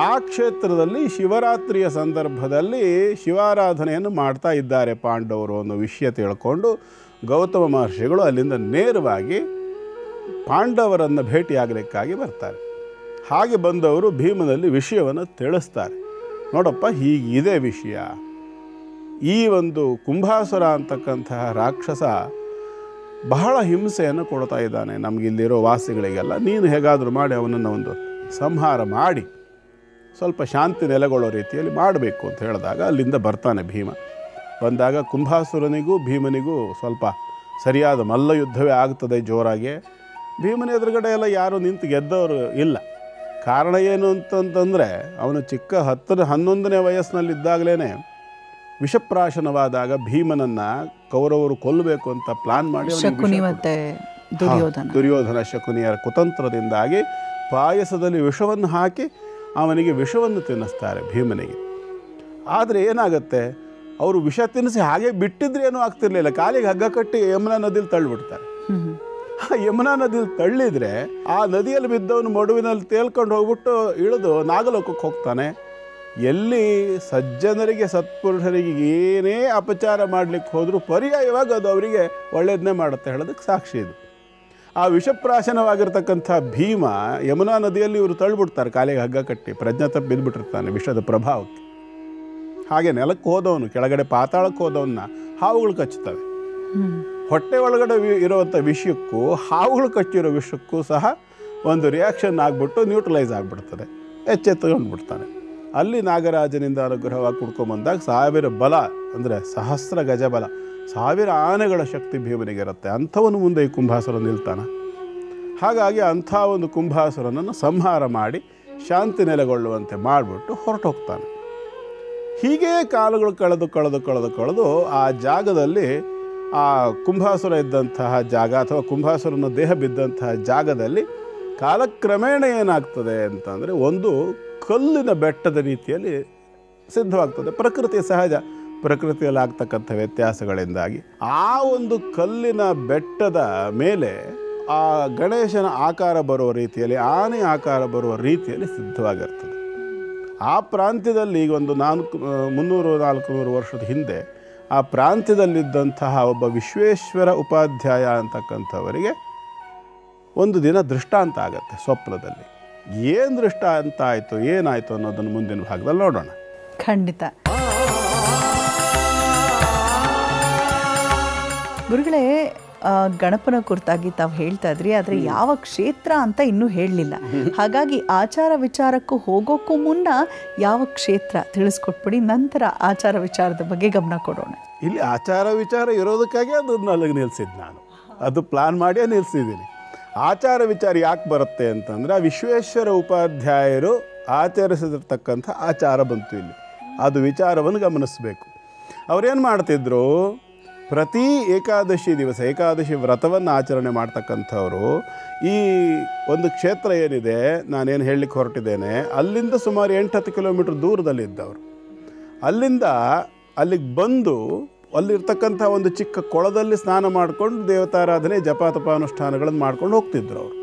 ಆ ಕ್ಷೇತ್ರದಲ್ಲಿ ಶಿವರಾತ್ರಿಯ ಸಂದರ್ಭದಲ್ಲಿ ಶಿವಾರಾಧನೆಯನ್ನು ಮಾಡ್ತಾ ಇದ್ದಾರೆ ಪಾಂಡವರು ಅನ್ನೋ ವಿಷಯ ತಿಳ್ಕೊಂಡು ಗೌತಮ ಮಹರ್ಷಿಗಳು ಅಲ್ಲಿಂದ ನೇರವಾಗಿ ಪಾಂಡವರನ್ನು ಭೇಟಿಯಾಗಲಿಕ್ಕಾಗಿ ಬರ್ತಾರೆ. ಹಾಗೆ ಬಂದವರು ಭೀಮನಲ್ಲಿ ವಿಷಯವನ್ನು ತಿಳಿಸ್ತಾರೆ. ನೋಡಪ್ಪ, ಹೀಗಿದೆ ವಿಷಯ. ಈ ಒಂದು ಕುಂಭಾಸುರ ಅಂತಕ್ಕಂತಹ ರಾಕ್ಷಸ ಬಹಳ ಹಿಂಸೆಯನ್ನು ಕೊಡ್ತಾ ಇದ್ದಾನೆ ನಮಗಿಲ್ಲಿರೋ ವಾಸಿಗಳಿಗೆಲ್ಲ. ನೀನು ಹೇಗಾದರೂ ಮಾಡಿ ಅವನನ್ನು ಒಂದು ಸಂಹಾರ ಮಾಡಿ ಸ್ವಲ್ಪ ಶಾಂತಿ ನೆಲೆಗೊಳ್ಳೋ ರೀತಿಯಲ್ಲಿ ಮಾಡಬೇಕು ಅಂತ ಹೇಳಿದಾಗ ಅಲ್ಲಿಂದ ಬರ್ತಾನೆ ಭೀಮ. ಬಂದಾಗ ಕುಂಭಾಸುರನಿಗೂ ಭೀಮನಿಗೂ ಸ್ವಲ್ಪ ಸರಿಯಾದ ಮಲ್ಲ ಯುದ್ಧವೇ ಆಗ್ತದೆ ಜೋರಾಗಿ. ಭೀಮನ ಎದುರುಗಡೆ ಎಲ್ಲ ಯಾರೂ ನಿಂತು ಗೆದ್ದವರು ಇಲ್ಲ. ಕಾರಣ ಏನು ಅಂತಂತಂದರೆ, ಅವನು ಚಿಕ್ಕ 10-11ನೇ ವಯಸ್ಸಿನಲ್ಲಿದ್ದಾಗಲೇ ವಿಷಪ್ರಾಶನವಾದಾಗ ಭೀಮನನ್ನು ಕೌರವರು ಕೊಲ್ಲಬೇಕು ಅಂತ ಪ್ಲಾನ್ ಮಾಡಿ ದುರ್ಯೋಧನ ಶಕುನಿಯರ ಕುತಂತ್ರದಿಂದಾಗಿ ಪಾಯಸದಲ್ಲಿ ವಿಷವನ್ನು ಹಾಕಿ ಅವನಿಗೆ ವಿಷವನ್ನು ತಿನ್ನಿಸ್ತಾರೆ ಭೀಮನಿಗೆ. ಆದರೆ ಏನಾಗುತ್ತೆ, ಅವರು ವಿಷ ತಿನ್ನಿಸಿ ಹಾಗೆ ಬಿಟ್ಟಿದ್ರೆ ಏನೂ ಆಗ್ತಿರ್ಲಿಲ್ಲ. ಕಾಲಿಗೆ ಹಗ್ಗ ಕಟ್ಟಿ ಯಮುನಾ ನದಿಯಲ್ಲಿ ತಳ್ಳಿಬಿಡ್ತಾರೆ. ಆ ಯಮುನಾ ನದಿಯಲ್ಲಿ ತಳ್ಳಿದರೆ ಆ ನದಿಯಲ್ಲಿ ಬಿದ್ದವನು ಮಡುವಿನಲ್ಲಿ ತೇಲ್ಕೊಂಡು ಹೋಗ್ಬಿಟ್ಟು ಇಳಿದು ನಾಗಲೋಕಕ್ಕೆ ಹೋಗ್ತಾನೆ. ಎಲ್ಲಿ ಸಜ್ಜನರಿಗೆ ಸತ್ಪುರುಷರಿಗೆ ಏನೇ ಅಪಚಾರ ಮಾಡಲಿಕ್ಕೆ ಹೋದರೂ ಪರ್ಯಾಯವಾಗಿ ಅದು ಅವರಿಗೆ ಒಳ್ಳೆಯದನ್ನೇ ಮಾಡುತ್ತೆ ಹೇಳೋದಕ್ಕೆ ಸಾಕ್ಷಿ ಇದು. ಆ ವಿಷಪ್ರಾಶನವಾಗಿರ್ತಕ್ಕಂಥ ಭೀಮ ಯಮುನಾ ನದಿಯಲ್ಲಿ ಇವರು ತಳ್ಳಿಬಿಡ್ತಾರೆ ಕಾಲಿಗೆ ಹಗ್ಗ ಕಟ್ಟಿ. ಪ್ರಜ್ಞೆ ತಪ್ಪಿ ಬಿದ್ದುಬಿಟ್ಟಿರ್ತಾನೆ ವಿಷದ ಪ್ರಭಾವಕ್ಕೆ. ಹಾಗೆ ನೆಲಕ್ಕೆ ಹೋದವನು, ಕೆಳಗಡೆ ಪಾತಾಳಕ್ಕೆ ಹೋದವನ್ನ ಹಾವುಗಳು ಕಚ್ಚುತ್ತವೆ. ಹೊಟ್ಟೆ ಒಳಗಡೆ ಇರುವಂಥ ವಿಷಯಕ್ಕೂ ಹಾವುಗಳು ಕಚ್ಚಿರೋ ವಿಷಕ್ಕೂ ಸಹ ಒಂದು ರಿಯಾಕ್ಷನ್ ಆಗಿಬಿಟ್ಟು ನ್ಯೂಟ್ರಲೈಸ್ ಆಗಿಬಿಡ್ತದೆ. ಎಚ್ಚೆತ್ತುಕೊಂಡ್ಬಿಡ್ತಾನೆ. ಅಲ್ಲಿ ನಾಗರಾಜನಿಂದ ಅನುಗ್ರಹವಾಗಿ ಕುಡ್ಕೊಂಬಂದಾಗ 1000 ಬಲ, ಅಂದರೆ 1000 ಗಜ ಬಲ, 1000 ಆನೆಗಳ ಶಕ್ತಿ ಭೀಮನಿಗಿರುತ್ತೆ. ಅಂಥವನು ಮುಂದೆ ಈ ಕುಂಭಾಸುರ ನಿಲ್ತಾನೆ. ಹಾಗಾಗಿ ಅಂಥ ಒಂದು ಕುಂಭಾಸುರನನ್ನು ಸಂಹಾರ ಮಾಡಿ ಶಾಂತಿ ನೆಲೆಗೊಳ್ಳುವಂತೆ ಮಾಡಿಬಿಟ್ಟು ಹೊರಟೋಗ್ತಾನೆ. ಹೀಗೇ ಕಾಲಗಳು ಕಳೆದು ಆ ಜಾಗದಲ್ಲಿ, ಆ ಕುಂಭಾಸುರ ಇದ್ದಂತಹ ಜಾಗ ಅಥವಾ ಕುಂಭಾಸುರನ ದೇಹ ಬಿದ್ದಂತಹ ಜಾಗದಲ್ಲಿ ಕಾಲಕ್ರಮೇಣ ಏನಾಗ್ತದೆ ಅಂತಂದರೆ ಒಂದು ಕಲ್ಲಿನ ಬೆಟ್ಟದ ರೀತಿಯಲ್ಲಿ ಸಿದ್ಧವಾಗ್ತದೆ. ಪ್ರಕೃತಿ ಸಹಜ, ಪ್ರಕೃತಿಯಲ್ಲಿ ಆಗ್ತಕ್ಕಂಥ ವ್ಯತ್ಯಾಸಗಳಿಂದಾಗಿ ಆ ಒಂದು ಕಲ್ಲಿನ ಬೆಟ್ಟದ ಮೇಲೆ ಆ ಗಣೇಶನ ಆಕಾರ ಬರುವ ರೀತಿಯಲ್ಲಿ, ಆನೆ ಆಕಾರ ಬರುವ ರೀತಿಯಲ್ಲಿ ಸಿದ್ಧವಾಗಿರ್ತದೆ. ಆ ಪ್ರಾಂತ್ಯದಲ್ಲಿ ಈಗ ಒಂದು 300-400 ವರ್ಷದ ಹಿಂದೆ ಆ ಪ್ರಾಂತ್ಯದಲ್ಲಿದ್ದಂತಹ ಒಬ್ಬ ವಿಶ್ವೇಶ್ವರ ಉಪಾಧ್ಯಾಯ ಅಂತಕ್ಕಂಥವರಿಗೆ ಒಂದು ದಿನ ದೃಷ್ಟಾಂತ ಆಗತ್ತೆ ಸ್ವಪ್ನದಲ್ಲಿ. ಏನು ದೃಷ್ಟಾಂತ ಆಯಿತು, ಏನಾಯಿತು ಅನ್ನೋದನ್ನು ಮುಂದಿನ ಭಾಗದಲ್ಲಿ ನೋಡೋಣ. ಖಂಡಿತ. ಗುರುಗಳೇ, ಗಣಪನ ಕುರಿತಾಗಿ ತಾವು ಹೇಳ್ತಾ ಇದ್ರಿ, ಆದರೆ ಯಾವ ಕ್ಷೇತ್ರ ಅಂತ ಇನ್ನೂ ಹೇಳಲಿಲ್ಲ. ಹಾಗಾಗಿ ಆಚಾರ ವಿಚಾರಕ್ಕೂ ಹೋಗೋಕ್ಕೂ ಮುನ್ನ ಯಾವ ಕ್ಷೇತ್ರ ತಿಳಿಸ್ಕೊಟ್ಬಿಡಿ, ನಂತರ ಆಚಾರ ವಿಚಾರದ ಬಗ್ಗೆ ಗಮನ ಕೊಡೋಣ. ಇಲ್ಲಿ ಆಚಾರ ವಿಚಾರ ಇರೋದಕ್ಕಾಗಿ ಅದನ್ನು ಅಲ್ಲಿಗೆ ನಿಲ್ಲಿಸಿದ್ದು ನಾನು, ಅದು ಪ್ಲಾನ್ ಮಾಡಿಯೇ ನಿಲ್ಲಿಸಿದ್ದೀನಿ. ಆಚಾರ ವಿಚಾರ ಯಾಕೆ ಬರುತ್ತೆ ಅಂತಂದರೆ, ಆ ವಿಶ್ವೇಶ್ವರ ಉಪಾಧ್ಯಾಯರು ಆಚರಿಸಿರ್ತಕ್ಕಂಥ ಆಚಾರ ಬಂತು ಇಲ್ಲಿ. ಅದು ವಿಚಾರವನ್ನು ಗಮನಿಸಬೇಕು. ಅವರೇನು ಮಾಡ್ತಿದ್ರು, ಪ್ರತಿ ಏಕಾದಶಿ ದಿವಸ ಏಕಾದಶಿ ವ್ರತವನ್ನು ಆಚರಣೆ ಮಾಡ್ತಕ್ಕಂಥವರು ಈ ಒಂದು ಕ್ಷೇತ್ರ ಏನಿದೆ, ನಾನೇನು ಹೇಳಲಿಕ್ಕೆ ಹೊರಟಿದ್ದೇನೆ, ಅಲ್ಲಿಂದ ಸುಮಾರು 8-10 ಕಿಲೋಮೀಟ್ರ್ ದೂರದಲ್ಲಿದ್ದವರು. ಅಲ್ಲಿಗೆ ಬಂದು ಅಲ್ಲಿರ್ತಕ್ಕಂಥ ಒಂದು ಚಿಕ್ಕ ಕೊಳದಲ್ಲಿ ಸ್ನಾನ ಮಾಡಿಕೊಂಡು ದೇವತಾರಾಧನೆ ಜಪಾತಪಾನುಷ್ಠಾನಗಳನ್ನು ಮಾಡ್ಕೊಂಡು ಹೋಗ್ತಿದ್ರು ಅವರು.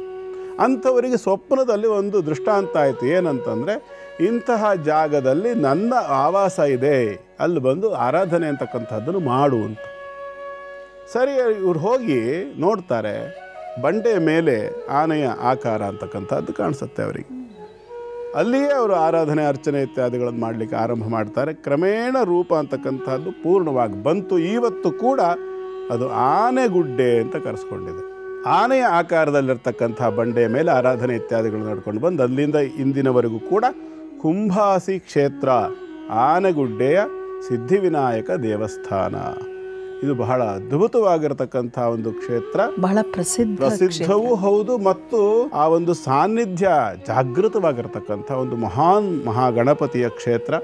ಅಂಥವರಿಗೆ ಸ್ವಪ್ನದಲ್ಲಿ ಒಂದು ದೃಷ್ಟಾಂತ ಆಯಿತು. ಏನಂತಂದರೆ, ಇಂತಹ ಜಾಗದಲ್ಲಿ ನನ್ನ ಆವಾಸ ಇದೆ, ಅಲ್ಲಿ ಬಂದು ಆರಾಧನೆ ಅಂತಕ್ಕಂಥದ್ದನ್ನು ಮಾಡು ಅಂತ. ಸರಿ, ಇವ್ರು ಹೋಗಿ ನೋಡ್ತಾರೆ, ಬಂಡೆಯ ಮೇಲೆ ಆನೆಯ ಆಕಾರ ಅಂತಕ್ಕಂಥದ್ದು ಕಾಣಿಸುತ್ತೆ ಅವರಿಗೆ. ಅಲ್ಲಿಯೇ ಅವರು ಆರಾಧನೆ ಅರ್ಚನೆ ಇತ್ಯಾದಿಗಳನ್ನು ಮಾಡಲಿಕ್ಕೆ ಆರಂಭ ಮಾಡ್ತಾರೆ. ಕ್ರಮೇಣ ರೂಪ ಅಂತಕ್ಕಂಥದ್ದು ಪೂರ್ಣವಾಗಿ ಬಂತು. ಇವತ್ತು ಕೂಡ ಅದು ಆನೆಗುಡ್ಡೆ ಅಂತ ಕರೆಸ್ಕೊಂಡಿದೆ. ಆನೆಯ ಆಕಾರದಲ್ಲಿರ್ತಕ್ಕಂಥ ಬಂಡೆಯ ಮೇಲೆ ಆರಾಧನೆ ಇತ್ಯಾದಿಗಳು ನಡ್ಕೊಂಡು ಬಂದು ಅಲ್ಲಿಂದ ಇಂದಿನವರೆಗೂ ಕೂಡ ಕುಂಭಾಸಿ ಕ್ಷೇತ್ರ, ಆನೆಗುಡ್ಡೆಯ ಸಿದ್ಧಿವಿನಾಯಕ ದೇವಸ್ಥಾನ, ಇದು ಬಹಳ ಅದ್ಭುತವಾಗಿರತಕ್ಕಂಥ ಒಂದು ಕ್ಷೇತ್ರ, ಬಹಳ ಪ್ರಸಿದ್ಧವೂ ಹೌದು. ಮತ್ತು ಆ ಒಂದು ಸಾನ್ನಿಧ್ಯ ಜಾಗೃತವಾಗಿರ್ತಕ್ಕಂಥ ಒಂದು ಮಹಾಗಣಪತಿಯ ಕ್ಷೇತ್ರ.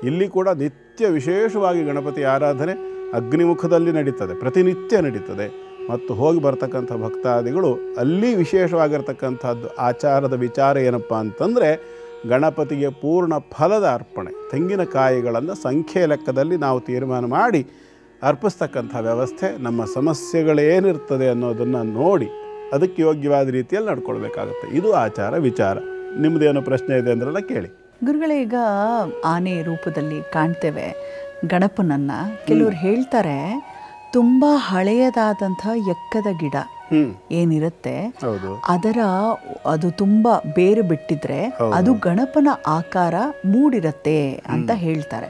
ಇಲ್ಲಿ ಕೂಡ ನಿತ್ಯ ವಿಶೇಷವಾಗಿ ಗಣಪತಿ ಆರಾಧನೆ ಅಗ್ನಿಮುಖದಲ್ಲಿ ನಡೀತದೆ, ಪ್ರತಿನಿತ್ಯ ನಡೀತದೆ. ಮತ್ತು ಹೋಗಿ ಬರ್ತಕ್ಕಂಥ ಭಕ್ತಾದಿಗಳು ಅಲ್ಲಿ ವಿಶೇಷವಾಗಿರ್ತಕ್ಕಂಥದ್ದು ಆಚಾರದ ವಿಚಾರ ಏನಪ್ಪ ಅಂತಂದರೆ, ಗಣಪತಿಗೆ ಪೂರ್ಣ ಫಲದ ಅರ್ಪಣೆ, ತೆಂಗಿನಕಾಯಿಗಳನ್ನು ಸಂಖ್ಯೆ ಲೆಕ್ಕದಲ್ಲಿ ನಾವು ತೀರ್ಮಾನ ಮಾಡಿ ಅರ್ಪಿಸ್ತಕ್ಕಂಥ ವ್ಯವಸ್ಥೆ. ನಮ್ಮ ಸಮಸ್ಯೆಗಳೇನಿರ್ತದೆ ಅನ್ನೋದನ್ನು ನೋಡಿ ಅದಕ್ಕೆ ಯೋಗ್ಯವಾದ ರೀತಿಯಲ್ಲಿ ನಡ್ಕೊಳ್ಬೇಕಾಗುತ್ತೆ. ಇದು ಆಚಾರ ವಿಚಾರ. ನಿಮ್ಮದೇನೋ ಪ್ರಶ್ನೆ ಇದೆ ಅಂದ್ರಲ್ಲ, ಕೇಳಿ. ಗುರುಗಳೇ, ಈಗ ಆನೆ ರೂಪದಲ್ಲಿ ಕಾಣ್ತೇವೆ ಗಣಪನನ್ನು. ಕೆಲವರು ಹೇಳ್ತಾರೆ, ತುಂಬ ಹಳೆಯದಾದಂಥ ಎಕ್ಕದ ಗಿಡ ಏನಿರುತ್ತೆ ಅದು ತುಂಬ ಬೇರು ಬಿಟ್ಟಿದ್ರೆ ಅದು ಗಣಪನ ಆಕಾರ ಮೂಡಿರತ್ತೆ ಅಂತ ಹೇಳ್ತಾರೆ.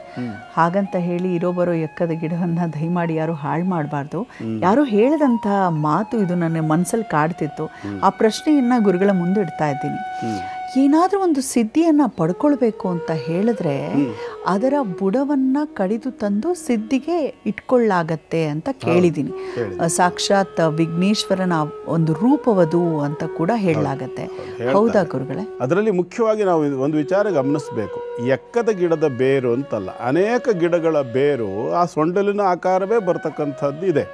ಹಾಗಂತ ಹೇಳಿ ಇರೋ ಬರೋ ಎಕ್ಕದ ಗಿಡವನ್ನ ದಯಮಾಡಿ ಯಾರು ಹಾಳು ಮಾಡಬಾರ್ದು. ಯಾರೋ ಹೇಳಿದಂಥ ಮಾತು ಇದು ನನ್ನ ಮನಸ್ಸಲ್ಲಿ ಕಾಡ್ತಿತ್ತು. ಆ ಪ್ರಶ್ನೆಯನ್ನ ಗುರುಗಳ ಮುಂದೆ ಇಡ್ತಾ ಇದ್ದೀನಿ. ಏನಾದರೂ ಒಂದು ಸಿದ್ಧಿಯನ್ನು ಪಡ್ಕೊಳ್ಬೇಕು ಅಂತ ಹೇಳಿದ್ರೆ ಅದರ ಬುಡವನ್ನ ಕಡಿದು ತಂದು ಸಿದ್ಧಿಗೆ ಇಟ್ಕೊಳ್ಳಾಗತ್ತೆ ಅಂತ ಕೇಳಿದ್ದೀನಿ. ಸಾಕ್ಷಾತ್ ವಿಘ್ನೇಶ್ವರನ ಒಂದು ರೂಪವದು ಅಂತ ಕೂಡ ಹೇಳಲಾಗತ್ತೆ. ಹೌದಾ ಗುರುಗಳೇ? ಅದರಲ್ಲಿ ಮುಖ್ಯವಾಗಿ ನಾವು ಒಂದು ವಿಚಾರ ಗಮನಿಸಬೇಕು. ಎಕ್ಕದ ಗಿಡದ ಬೇರು ಅಂತಲ್ಲ, ಅನೇಕ ಗಿಡಗಳ ಬೇರು ಆ ಸೊಂಡಲಿನ ಆಕಾರವೇ ಬರ್ತಕ್ಕಂಥದ್ದು ಇದೆ,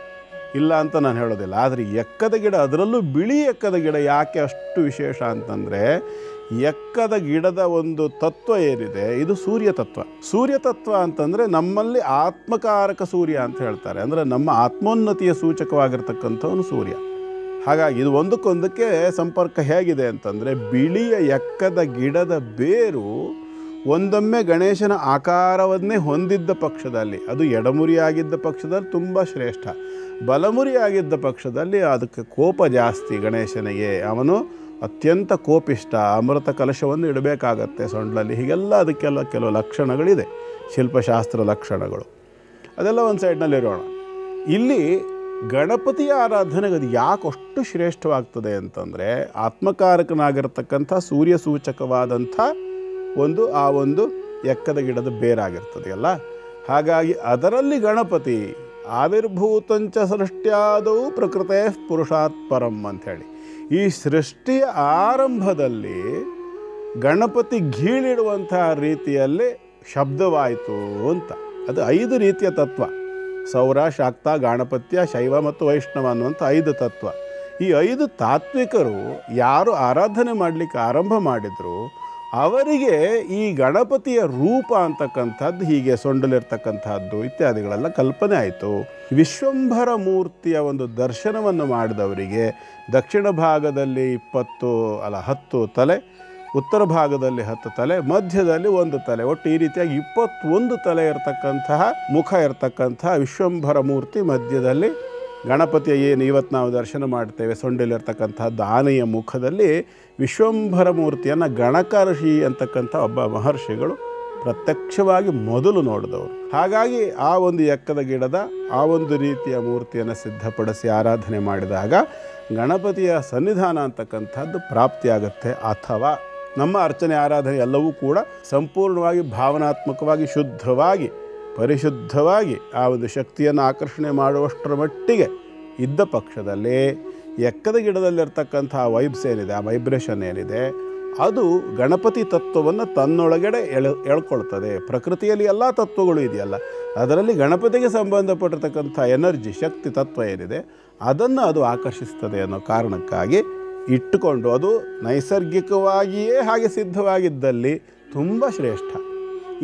ಇಲ್ಲ ಅಂತ ನಾನು ಹೇಳೋದಿಲ್ಲ. ಆದರೆ ಎಕ್ಕದ ಗಿಡ, ಅದರಲ್ಲೂ ಬಿಳಿ ಎಕ್ಕದ ಗಿಡ ಯಾಕೆ ಅಷ್ಟು ವಿಶೇಷ ಅಂತಂದರೆ, ಎಕ್ಕದ ಗಿಡದ ಒಂದು ತತ್ವ ಏನಿದೆ ಇದು ಸೂರ್ಯ ತತ್ವ. ಸೂರ್ಯ ತತ್ವ ಅಂತಂದರೆ ನಮ್ಮಲ್ಲಿ ಆತ್ಮಕಾರಕ ಸೂರ್ಯ ಅಂತ ಹೇಳ್ತಾರೆ. ಅಂದರೆ ನಮ್ಮ ಆತ್ಮೋನ್ನತಿಯ ಸೂಚಕವಾಗಿರ್ತಕ್ಕಂಥವನು ಸೂರ್ಯ. ಹಾಗಾಗಿ ಇದು ಒಂದಕ್ಕೊಂದಕ್ಕೆ ಸಂಪರ್ಕ ಹೇಗಿದೆ ಅಂತಂದರೆ, ಬಿಳಿಯ ಎಕ್ಕದ ಗಿಡದ ಬೇರು ಒಂದೊಮ್ಮೆ ಗಣೇಶನ ಆಕಾರವನ್ನೇ ಹೊಂದಿದ್ದ ಪಕ್ಷದಲ್ಲಿ, ಅದು ಎಡಮುರಿಯಾಗಿದ್ದ ಪಕ್ಷದಲ್ಲಿ ತುಂಬ ಶ್ರೇಷ್ಠ, ಬಲಮುರಿಯಾಗಿದ್ದ ಪಕ್ಷದಲ್ಲಿ ಅದಕ್ಕೆ ಕೋಪ ಜಾಸ್ತಿ ಗಣೇಶನಿಗೆ. ಅವನು ಅತ್ಯಂತ ಕೋಪಿಷ್ಟ, ಅಮೃತ ಕಲಶವನ್ನು ಇಡಬೇಕಾಗತ್ತೆ ಸೊಂಡ್ಲಲ್ಲಿ. ಹೀಗೆಲ್ಲ ಅದಕ್ಕೆಲ್ಲ ಕೆಲವು ಲಕ್ಷಣಗಳಿದೆ, ಶಿಲ್ಪಶಾಸ್ತ್ರ ಲಕ್ಷಣಗಳು. ಅದೆಲ್ಲ ಒಂದು ಸೈಡ್ನಲ್ಲಿರೋಣ. ಇಲ್ಲಿ ಗಣಪತಿಯ ಆರಾಧನೆಗೆ ಅದು ಯಾಕೆ ಅಷ್ಟು ಶ್ರೇಷ್ಠವಾಗ್ತದೆ ಅಂತಂದರೆ, ಆತ್ಮಕಾರಕನಾಗಿರ್ತಕ್ಕಂಥ ಸೂರ್ಯ ಸೂಚಕವಾದಂಥ ಆ ಒಂದು ಎಕ್ಕದ ಗಿಡದ ಬೇರಾಗಿರ್ತದೆ ಅಲ್ಲ. ಹಾಗಾಗಿ ಅದರಲ್ಲಿ ಗಣಪತಿ ಆವಿರ್ಭೂತಂಚ ಸೃಷ್ಟ್ಯಾದವು ಪ್ರಕೃತೇ ಪುರುಷಾತ್ ಪರಂ ಅಂಥೇಳಿ ಈ ಸೃಷ್ಟಿಯ ಆರಂಭದಲ್ಲಿ ಗಣಪತಿ ಗೀಳಿಡುವಂತಹ ರೀತಿಯಲ್ಲಿ ಶಬ್ದವಾಯಿತು ಅಂತ. ಅದು 5 ರೀತಿಯ ತತ್ವ: ಸೌರ, ಶಾಕ್ತ, ಗಾಣಪತ್ಯ, ಶೈವ ಮತ್ತು ವೈಷ್ಣವ ಅನ್ನುವಂಥ 5 ತತ್ವ. ಈ 5 ತಾತ್ವಿಕರು ಯಾರು ಆರಾಧನೆ ಮಾಡಲಿಕ್ಕೆ ಆರಂಭ ಮಾಡಿದ್ರು ಅವರಿಗೆ ಈ ಗಣಪತಿಯ ರೂಪ ಅಂತಕ್ಕಂಥದ್ದು ಹೀಗೆ ಸೊಂಡಲಿರ್ತಕ್ಕಂಥದ್ದು ಇತ್ಯಾದಿಗಳೆಲ್ಲ ಕಲ್ಪನೆ ಆಯಿತು. ವಿಶ್ವಂಭರ ಮೂರ್ತಿಯ ಒಂದು ದರ್ಶನವನ್ನು ಮಾಡಿದವರಿಗೆ ದಕ್ಷಿಣ ಭಾಗದಲ್ಲಿ 10 ತಲೆ, ಉತ್ತರ ಭಾಗದಲ್ಲಿ 10 ತಲೆ, ಮಧ್ಯದಲ್ಲಿ 1 ತಲೆ, ಒಟ್ಟು ಈ ರೀತಿಯಾಗಿ 21 ತಲೆ ಇರತಕ್ಕಂತಹ ಮುಖ ಇರತಕ್ಕಂತಹ ವಿಶ್ವಂಭರ ಮೂರ್ತಿ ಮಧ್ಯದಲ್ಲಿ ಗಣಪತಿಯ ಏನು ಇವತ್ತು ನಾವು ದರ್ಶನ ಮಾಡ್ತೇವೆ ಸೊಂಡಿಲಿರ್ತಕ್ಕಂಥದ್ದು ಆನೆಯ ಮುಖದಲ್ಲಿ ವಿಶ್ವಂಭರ ಮೂರ್ತಿಯನ್ನು ಗಣಕರ್ಷಿ ಅಂತಕ್ಕಂಥ ಒಬ್ಬ ಮಹರ್ಷಿಗಳು ಪ್ರತ್ಯಕ್ಷವಾಗಿ ಮೊದಲು ನೋಡಿದವರು. ಹಾಗಾಗಿ ಆ ಒಂದು ಎಕ್ಕದ ಗಿಡದ ಆ ಒಂದು ರೀತಿಯ ಮೂರ್ತಿಯನ್ನು ಸಿದ್ಧಪಡಿಸಿ ಆರಾಧನೆ ಮಾಡಿದಾಗ ಗಣಪತಿಯ ಸನ್ನಿಧಾನ ಅಂತಕ್ಕಂಥದ್ದು ಪ್ರಾಪ್ತಿಯಾಗುತ್ತೆ. ಅಥವಾ ನಮ್ಮ ಅರ್ಚನೆ ಆರಾಧನೆ ಎಲ್ಲವೂ ಕೂಡ ಸಂಪೂರ್ಣವಾಗಿ ಭಾವನಾತ್ಮಕವಾಗಿ ಶುದ್ಧವಾಗಿ ಪರಿಶುದ್ಧವಾಗಿ ಆ ಒಂದು ಶಕ್ತಿಯನ್ನು ಆಕರ್ಷಣೆ ಮಾಡುವಷ್ಟರ ಮಟ್ಟಿಗೆ ಇದ್ದ ಪಕ್ಷದಲ್ಲಿ ಎಕ್ಕದ ಗಿಡದಲ್ಲಿರ್ತಕ್ಕಂಥ ವೈಬ್ಸ್ ಏನಿದೆ, ಆ ವೈಬ್ರೇಷನ್ ಏನಿದೆ, ಅದು ಗಣಪತಿ ತತ್ವವನ್ನು ತನ್ನೊಳಗಡೆ ಎಳ್ಕೊಳ್ತದೆ. ಪ್ರಕೃತಿಯಲ್ಲಿ ಎಲ್ಲ ತತ್ವಗಳು ಇದೆಯಲ್ಲ, ಅದರಲ್ಲಿ ಗಣಪತಿಗೆ ಸಂಬಂಧಪಟ್ಟಿರ್ತಕ್ಕಂಥ ಎನರ್ಜಿ, ಶಕ್ತಿ ತತ್ವ ಏನಿದೆ ಅದನ್ನು ಅದು ಆಕರ್ಷಿಸ್ತದೆ ಅನ್ನೋ ಕಾರಣಕ್ಕಾಗಿ ಇಟ್ಟುಕೊಂಡು ಅದು ನೈಸರ್ಗಿಕವಾಗಿಯೇ ಹಾಗೆ ಸಿದ್ಧವಾಗಿದ್ದಲ್ಲಿ ತುಂಬ ಶ್ರೇಷ್ಠ.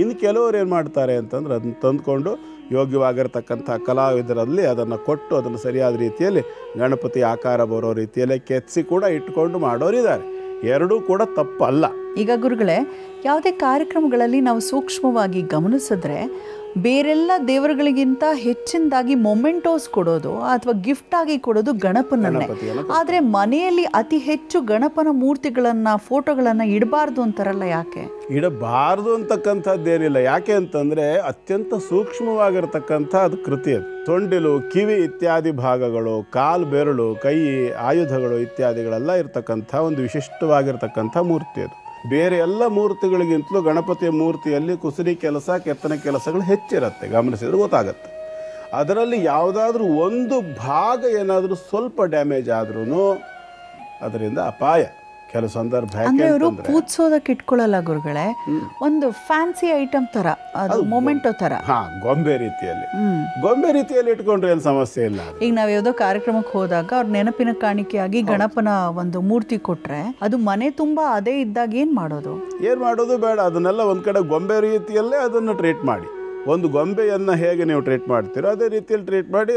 ಇನ್ನು ಕೆಲವರು ಏನು ಮಾಡ್ತಾರೆ ಅಂತಂದ್ರೆ ಅದನ್ನು ತಂದುಕೊಂಡು ಯೋಗ್ಯವಾಗಿರ್ತಕ್ಕಂಥ ಕಲಾವಿದರಲ್ಲಿ ಅದನ್ನು ಕೊಟ್ಟು ಅದನ್ನು ಸರಿಯಾದ ರೀತಿಯಲ್ಲಿ ಗಣಪತಿ ಆಕಾರ ಬರೋ ರೀತಿಯಲ್ಲೇ ಕೆತ್ತಿಸಿ ಕೂಡ ಇಟ್ಕೊಂಡು ಮಾಡೋರಿದ್ದಾರೆ. ಎರಡೂ ಕೂಡ ತಪ್ಪಲ್ಲ. ಈಗ ಗುರುಗಳೇ, ಯಾವುದೇ ಕಾರ್ಯಕ್ರಮಗಳಲ್ಲಿ ನಾವು ಸೂಕ್ಷ್ಮವಾಗಿ ಗಮನಿಸಿದ್ರೆ ಬೇರೆಲ್ಲ ದೇವರುಗಳಿಗಿಂತ ಹೆಚ್ಚಿನದಾಗಿ ಮೊಮೆಂಟೋಸ್ ಕೊಡೋದು ಅಥವಾ ಗಿಫ್ಟ್ ಆಗಿ ಕೊಡೋದು ಗಣಪನನ್ನೇ. ಆದರೆ ಮನೆಯಲ್ಲಿ ಅತಿ ಹೆಚ್ಚು ಗಣಪನ ಮೂರ್ತಿಗಳನ್ನು, ಫೋಟೋಗಳನ್ನು ಇಡಬಾರ್ದು ಅಂತಾರಲ್ಲ, ಯಾಕೆ ಇಡಬಾರ್ದು ಅಂತಕ್ಕಂಥದ್ದೇನಿಲ್ಲ. ಯಾಕೆ ಅಂತಂದರೆ ಅತ್ಯಂತ ಸೂಕ್ಷ್ಮವಾಗಿರ್ತಕ್ಕಂಥ ಅದು ಕೃತಿ. ಅದು ಸೊಂಡಿಲು, ಕಿವಿ ಇತ್ಯಾದಿ ಭಾಗಗಳು, ಕಾಲು ಬೆರಳು, ಕೈ, ಆಯುಧಗಳು ಇತ್ಯಾದಿಗಳೆಲ್ಲ ಇರ್ತಕ್ಕಂಥ ಒಂದು ವಿಶಿಷ್ಟವಾಗಿರ್ತಕ್ಕಂಥ ಮೂರ್ತಿ ಅದು. ಬೇರೆ ಎಲ್ಲ ಮೂರ್ತಿಗಳಿಗಿಂತಲೂ ಗಣಪತಿಯ ಮೂರ್ತಿಯಲ್ಲಿ ಕುಸುರಿ ಕೆಲಸ, ಕೆತ್ತನೆ ಕೆಲಸಗಳು ಹೆಚ್ಚಿರುತ್ತೆ. ಗಮನಿಸಿದ್ರೆ ಗೊತ್ತಾಗತ್ತೆ. ಅದರಲ್ಲಿ ಯಾವುದಾದ್ರೂ ಒಂದು ಭಾಗ ಏನಾದರೂ ಸ್ವಲ್ಪ ಡ್ಯಾಮೇಜ್ ಆದ್ರೂ ಅದರಿಂದ ಅಪಾಯ. ಕೆಲವು ಸಂದರ್ಭ ಅವರು ಪೂಜಿಸೋದಕ್ಕೆ ಇಟ್ಕೊಳ್ಳಲ್ಲ ಗುರುಗಳೇ, ಒಂದು ಫ್ಯಾನ್ಸಿ ಐಟಮ್ ತರ, ಅದು ಮೊಮೆಂಟೋ ತರ, ಗೊಂಬೆ ರೀತಿಯಲ್ಲಿ ಇಟ್ಕೊಂಡ್ರೆ ಏನು ಸಮಸ್ಯೆ ಇಲ್ಲ. ಈಗ ನಾವ್ ಯಾವುದೋ ಕಾರ್ಯಕ್ರಮಕ್ಕೆ ಹೋದಾಗ ಅವ್ರ ನೆನಪಿನ ಕಾಣಿಕೆಯಾಗಿ ಗಣಪನ ಒಂದು ಮೂರ್ತಿ ಕೊಟ್ರೆ ಅದು ಮನೆ ತುಂಬಾ ಅದೇ ಇದ್ದಾಗ ಏನ್ ಮಾಡೋದು ಬೇಡ. ಅದನ್ನೆಲ್ಲ ಒಂದ್ ಕಡೆ ಗೊಂಬೆ ರೀತಿಯಲ್ಲೇ ಅದನ್ನು ಟ್ರೀಟ್ ಮಾಡಿ. ಒಂದು ಗೊಂಬೆಯನ್ನು ಹೇಗೆ ನೀವು ಟ್ರೀಟ್ ಮಾಡ್ತೀರೋ ಅದೇ ರೀತಿಯಲ್ಲಿ ಟ್ರೀಟ್ ಮಾಡಿ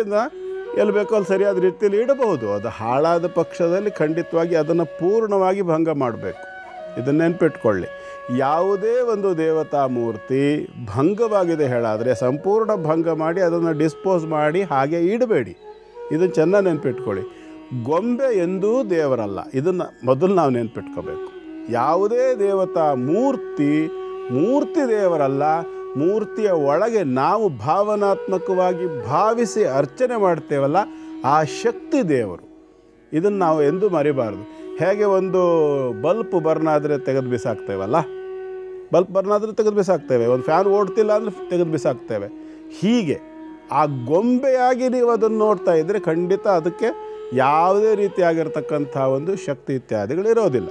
ಎಲ್ಲಿ ಬೇಕೋ ಅಲ್ಲಿ ಸರಿಯಾದ ರೀತಿಯಲ್ಲಿ ಇಡಬಹುದು. ಅದು ಹಾಳಾದ ಪಕ್ಷದಲ್ಲಿ ಖಂಡಿತವಾಗಿ ಅದನ್ನು ಪೂರ್ಣವಾಗಿ ಭಂಗ ಮಾಡಬೇಕು. ಇದನ್ನು ನೆನಪಿಟ್ಕೊಳ್ಳಿ. ಯಾವುದೇ ಒಂದು ದೇವತಾ ಮೂರ್ತಿ ಭಂಗವಾಗಿದೆ ಹೇಳಾದರೆ ಸಂಪೂರ್ಣ ಭಂಗ ಮಾಡಿ ಅದನ್ನು ಡಿಸ್ಪೋಸ್ ಮಾಡಿ ಹಾಗೆ ಇಡಬೇಡಿ. ಇದನ್ನು ಚೆನ್ನಾಗಿ ನೆನಪಿಟ್ಕೊಳ್ಳಿ. ಗೊಂಬೆ ಎಂದೂ ದೇವರಲ್ಲ. ಇದನ್ನು ಮೊದಲು ನಾವು ನೆನಪಿಟ್ಕೋಬೇಕು. ಯಾವುದೇ ದೇವತಾ ಮೂರ್ತಿ ದೇವರಲ್ಲ. ಮೂರ್ತಿಯ ಒಳಗೆ ನಾವು ಭಾವನಾತ್ಮಕವಾಗಿ ಭಾವಿಸಿ ಅರ್ಚನೆ ಮಾಡ್ತೇವಲ್ಲ, ಆ ಶಕ್ತಿ ದೇವರು. ಇದನ್ನು ನಾವು ಎಂದೂ ಮರಿಬಾರ್ದು. ಹೇಗೆ ಒಂದು ಬಲ್ಪ್ ಬರ್ನ್ ಆದರೆ ತೆಗೆದು ಬಿಸಾಕ್ತೇವಲ್ಲ, ಒಂದು ಫ್ಯಾನ್ ಓಡ್ತಿಲ್ಲ ಅಂದರೆ ತೆಗೆದು ಬಿಸಾಕ್ತೇವೆ. ಹೀಗೆ ಆ ಗೊಂಬೆಯಾಗಿ ನೀವು ಅದನ್ನು ನೋಡ್ತಾ ಇದ್ದರೆ ಖಂಡಿತ ಅದಕ್ಕೆ ಯಾವುದೇ ರೀತಿಯಾಗಿರ್ತಕ್ಕಂಥ ಒಂದು ಶಕ್ತಿ ಇತ್ಯಾದಿಗಳು ಇರೋದಿಲ್ಲ.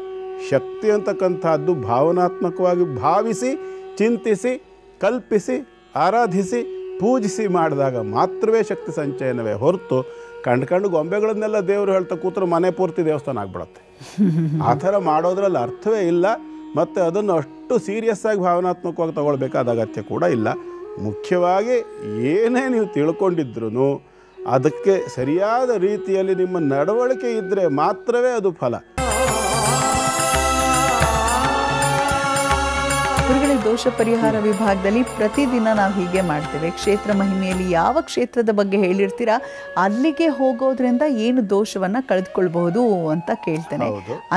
ಶಕ್ತಿ ಅಂತಕ್ಕಂಥದ್ದು ಭಾವನಾತ್ಮಕವಾಗಿ ಭಾವಿಸಿ, ಚಿಂತಿಸಿ, ಕಲ್ಪಿಸಿ, ಆರಾಧಿಸಿ, ಪೂಜಿಸಿ ಮಾಡಿದಾಗ ಮಾತ್ರವೇ ಶಕ್ತಿ ಸಂಚಯನವೇ ಹೊರತು ಕಂಡು ಗೊಂಬೆಗಳನ್ನೆಲ್ಲ ದೇವರು ಹೇಳ್ತಾ ಕೂತ್ರೆ ಮನೆ ಪೂರ್ತಿ ದೇವಸ್ಥಾನ ಆಗಿಬಿಡುತ್ತೆ. ಆ ಥರ ಮಾಡೋದ್ರಲ್ಲಿ ಅರ್ಥವೇ ಇಲ್ಲ. ಮತ್ತು ಅದನ್ನು ಅಷ್ಟು ಸೀರಿಯಸ್ ಆಗಿ ಭಾವನಾತ್ಮಕವಾಗಿ ತಗೊಳ್ಬೇಕಾದ ಅಗತ್ಯ ಕೂಡ ಇಲ್ಲ. ಮುಖ್ಯವಾಗಿ ಏನೇ ನೀವು ತಿಳ್ಕೊಂಡಿದ್ರೂ ಅದಕ್ಕೆ ಸರಿಯಾದ ರೀತಿಯಲ್ಲಿ ನಿಮ್ಮ ನಡವಳಿಕೆ ಇದ್ದರೆ ಮಾತ್ರವೇ ಅದು ಫಲ. ಗುರುಗಳೇ, ದೋಷ ಪರಿಹಾರ ವಿಭಾಗದಲ್ಲಿ ಪ್ರತಿದಿನ ನಾವು ಹೀಗೆ ಮಾಡ್ತೇವೆ. ಕ್ಷೇತ್ರ ಮಹಿಮೆಯಲ್ಲಿ ಯಾವ ಕ್ಷೇತ್ರದ ಬಗ್ಗೆ ಹೇಳಿರ್ತೀರಾ ಅಲ್ಲಿಗೆ ಹೋಗೋದ್ರಿಂದ ಏನು ದೋಷವನ್ನು ಕಳೆದುಕೊಳ್ಬಹುದು ಅಂತ ಕೇಳ್ತೇನೆ.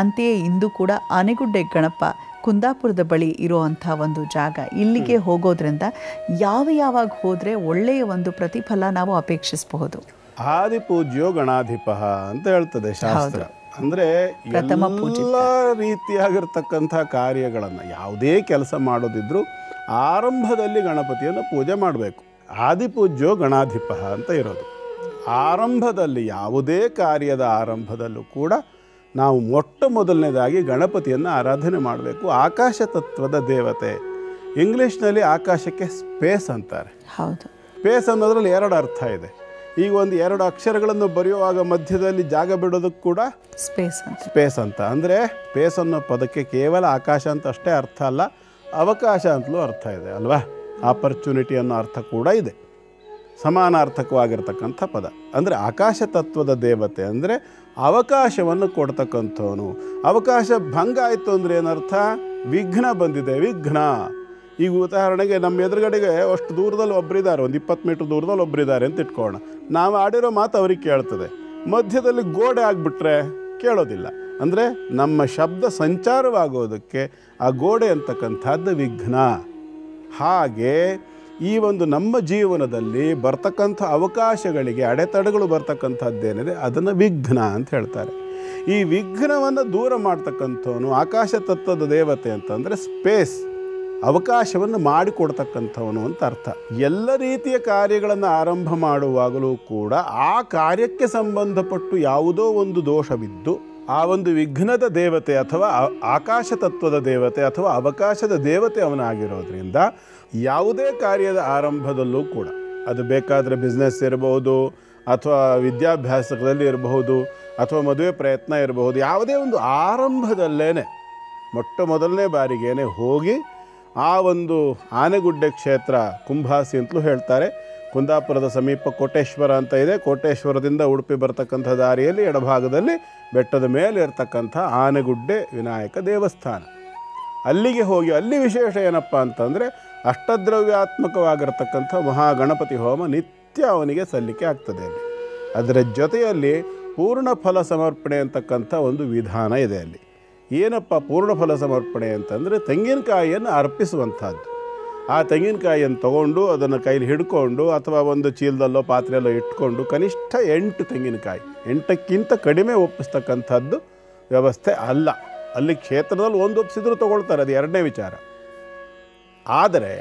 ಅಂತೆಯೇ ಇಂದು ಕೂಡ ಆನೆಗುಡ್ಡೆ ಗಣಪ ಕುಂದಾಪುರದ ಬಳಿ ಇರುವಂಥ ಒಂದು ಜಾಗ, ಇಲ್ಲಿಗೆ ಹೋಗೋದ್ರಿಂದ ಯಾವಾಗ ಹೋದರೆ ಒಳ್ಳೆಯ ಒಂದು ಪ್ರತಿಫಲ ನಾವು ಅಪೇಕ್ಷಿಸಬಹುದು? ಆದಿಪೂಜ್ಯೋ ಗಣಾಧಿಪ ಅಂತ ಹೇಳ್ತದೆ ಶಾಸ್ತ್ರ. ಅಂದರೆ ಎಲ್ಲ ರೀತಿಯಾಗಿರ್ತಕ್ಕಂಥ ಕಾರ್ಯಗಳನ್ನು ಯಾವುದೇ ಕೆಲಸ ಮಾಡೋದಿದ್ರೂ ಆರಂಭದಲ್ಲಿ ಗಣಪತಿಯನ್ನು ಪೂಜೆ ಮಾಡಬೇಕು. ಆದಿಪೂಜ್ಯೋ ಗಣಾಧಿಪ ಅಂತ ಇರೋದು. ಆರಂಭದಲ್ಲಿ ಯಾವುದೇ ಕಾರ್ಯದ ಆರಂಭದಲ್ಲೂ ಕೂಡ ನಾವು ಮೊಟ್ಟ ಮೊದಲನೇದಾಗಿ ಗಣಪತಿಯನ್ನು ಆರಾಧನೆ ಮಾಡಬೇಕು. ಆಕಾಶ ತತ್ವದ ದೇವತೆ. ಇಂಗ್ಲೀಷ್ನಲ್ಲಿ ಆಕಾಶಕ್ಕೆ ಸ್ಪೇಸ್ ಅಂತಾರೆ. ಹೌದು. ಸ್ಪೇಸ್ ಅನ್ನೋದ್ರಲ್ಲಿ 2 ಅರ್ಥ ಇದೆ. ಈಗ ಒಂದು 2 ಅಕ್ಷರಗಳನ್ನು ಬರೆಯುವಾಗ ಮಧ್ಯದಲ್ಲಿ ಜಾಗ ಬಿಡೋದಕ್ಕೆ ಕೂಡ ಸ್ಪೇಸ್ ಅಂತ. ಅಂದರೆ ಸ್ಪೇಸ್ ಅನ್ನೋ ಪದಕ್ಕೆ ಕೇವಲ ಆಕಾಶ ಅಂತ ಅಷ್ಟೇ ಅರ್ಥ ಅಲ್ಲ, ಅವಕಾಶ ಅಂತಲೂ ಅರ್ಥ ಇದೆ ಅಲ್ವಾ. ಆಪರ್ಚುನಿಟಿ ಅನ್ನೋ ಅರ್ಥ ಕೂಡ ಇದೆ, ಸಮಾನಾರ್ಥಕವಾಗಿರ್ತಕ್ಕಂಥ ಪದ. ಅಂದರೆ ಆಕಾಶ ತತ್ವದ ದೇವತೆ ಅಂದರೆ ಅವಕಾಶವನ್ನು ಕೊಡ್ತಕ್ಕಂಥವನು. ಅವಕಾಶ ಭಂಗ ಆಯಿತು ಅಂದರೆ ಏನರ್ಥ? ವಿಘ್ನ ಬಂದಿದೆ, ವಿಘ್ನ. ಈಗ ಉದಾಹರಣೆಗೆ ನಮ್ಮ ಎದುರುಗಡೆಗೆ ಅಷ್ಟು ದೂರದಲ್ಲಿ ಒಬ್ಬರಿದ್ದಾರೆ, ಒಂದು 20 ಮೀಟ್ರ್ ದೂರದಲ್ಲಿ ಒಬ್ಬರಿದ್ದಾರೆ ಅಂತ ಇಟ್ಕೊಳ್ಳೋಣ. ನಾವು ಆಡಿರೋ ಮಾತು ಅವ್ರಿಗೆ ಕೇಳ್ತದೆ. ಮಧ್ಯದಲ್ಲಿ ಗೋಡೆ ಆಗಿಬಿಟ್ರೆ ಕೇಳೋದಿಲ್ಲ. ಅಂದರೆ ನಮ್ಮ ಶಬ್ದ ಸಂಚಾರವಾಗೋದಕ್ಕೆ ಆ ಗೋಡೆ ಅಂತಕ್ಕಂಥದ್ದು ವಿಘ್ನ. ಹಾಗೆ ಈ ಒಂದು ನಮ್ಮ ಜೀವನದಲ್ಲಿ ಬರ್ತಕ್ಕಂಥ ಅವಕಾಶಗಳಿಗೆ ಅಡೆತಡೆಗಳು ಬರ್ತಕ್ಕಂಥದ್ದೇನಿದೆ ಅದನ್ನು ವಿಘ್ನ ಅಂತ ಹೇಳ್ತಾರೆ. ಈ ವಿಘ್ನವನ್ನು ದೂರ ಮಾಡ್ತಕ್ಕಂಥವನು ಆಕಾಶ ತತ್ವದ ದೇವತೆ ಅಂತಂದರೆ ಸ್ಪೇಸ್, ಅವಕಾಶವನ್ನು ಮಾಡಿಕೊಡ್ತಕ್ಕಂಥವನು ಅಂತ ಅರ್ಥ. ಎಲ್ಲ ರೀತಿಯ ಕಾರ್ಯಗಳನ್ನು ಆರಂಭ ಮಾಡುವಾಗಲೂ ಕೂಡ ಆ ಕಾರ್ಯಕ್ಕೆ ಸಂಬಂಧಪಟ್ಟು ಯಾವುದೋ ಒಂದು ದೋಷವಿದ್ದು ಆ ಒಂದು ವಿಘ್ನದ ದೇವತೆ ಅಥವಾ ಆಕಾಶ ತತ್ವದ ದೇವತೆ ಅಥವಾ ಅವಕಾಶದ ದೇವತೆ ಅವನಾಗಿರೋದ್ರಿಂದ ಯಾವುದೇ ಕಾರ್ಯದ ಆರಂಭದಲ್ಲೂ ಕೂಡ, ಅದು ಬೇಕಾದರೆ ಬಿಸ್ನೆಸ್ ಇರಬಹುದು ಅಥವಾ ವಿದ್ಯಾಭ್ಯಾಸದಲ್ಲಿ ಇರಬಹುದು ಅಥವಾ ಮದುವೆ ಪ್ರಯತ್ನ ಇರಬಹುದು, ಯಾವುದೇ ಒಂದು ಆರಂಭದಲ್ಲೇ ಮೊಟ್ಟ ಮೊದಲನೇ ಬಾರಿಗೇನೆ ಹೋಗಿ ಆ ಒಂದು ಆನೆಗುಡ್ಡೆ ಕ್ಷೇತ್ರ, ಕುಂಭಾಸಿ ಅಂತಲೂ ಹೇಳ್ತಾರೆ, ಕುಂದಾಪುರದ ಸಮೀಪ ಕೋಟೇಶ್ವರ ಅಂತ ಇದೆ. ಕೋಟೇಶ್ವರದಿಂದ ಉಡುಪಿ ಬರ್ತಕ್ಕಂಥ ದಾರಿಯಲ್ಲಿ ಎಡಭಾಗದಲ್ಲಿ ಬೆಟ್ಟದ ಮೇಲೆ ಇರ್ತಕ್ಕಂಥ ಆನೆಗುಡ್ಡೆ ವಿನಾಯಕ ದೇವಸ್ಥಾನ, ಅಲ್ಲಿಗೆ ಹೋಗಿ ಅಲ್ಲಿ ವಿಶೇಷ ಏನಪ್ಪ ಅಂತಂದರೆ ಅಷ್ಟದ್ರವ್ಯಾತ್ಮಕವಾಗಿರ್ತಕ್ಕಂಥ ಮಹಾಗಣಪತಿ ಹೋಮ ನಿತ್ಯ ಅವನಿಗೆ ಸಲ್ಲಿಕೆ ಆಗ್ತದೆ ಅಲ್ಲಿ. ಅದರ ಜೊತೆಯಲ್ಲಿ ಪೂರ್ಣ ಫಲ ಸಮರ್ಪಣೆ ಅಂತಕ್ಕಂಥ ಒಂದು ವಿಧಾನ ಇದೆ ಅಲ್ಲಿ. ಏನಪ್ಪ ಪೂರ್ಣ ಫಲ ಸಮರ್ಪಣೆ ಅಂತಂದರೆ ತೆಂಗಿನಕಾಯಿಯನ್ನು ಅರ್ಪಿಸುವಂಥದ್ದು. ಆ ತೆಂಗಿನಕಾಯಿಯನ್ನು ತೊಗೊಂಡು ಅದನ್ನು ಕೈಲಿ ಹಿಡ್ಕೊಂಡು ಅಥವಾ ಒಂದು ಚೀಲದಲ್ಲೋ ಪಾತ್ರೆಯಲ್ಲೋ ಇಟ್ಕೊಂಡು ಕನಿಷ್ಠ 8 ತೆಂಗಿನಕಾಯಿ, 8ಕ್ಕಿಂತ ಕಡಿಮೆ ಒಪ್ಪಿಸ್ತಕ್ಕಂಥದ್ದು ವ್ಯವಸ್ಥೆ ಅಲ್ಲ. ಅಲ್ಲಿ ಕ್ಷೇತ್ರದಲ್ಲಿ ಒಂದು ಒಪ್ಪಿಸಿದ್ರು ತೊಗೊಳ್ತಾರೆ, ಅದು 2ನೇ ವಿಚಾರ. ಆದರೆ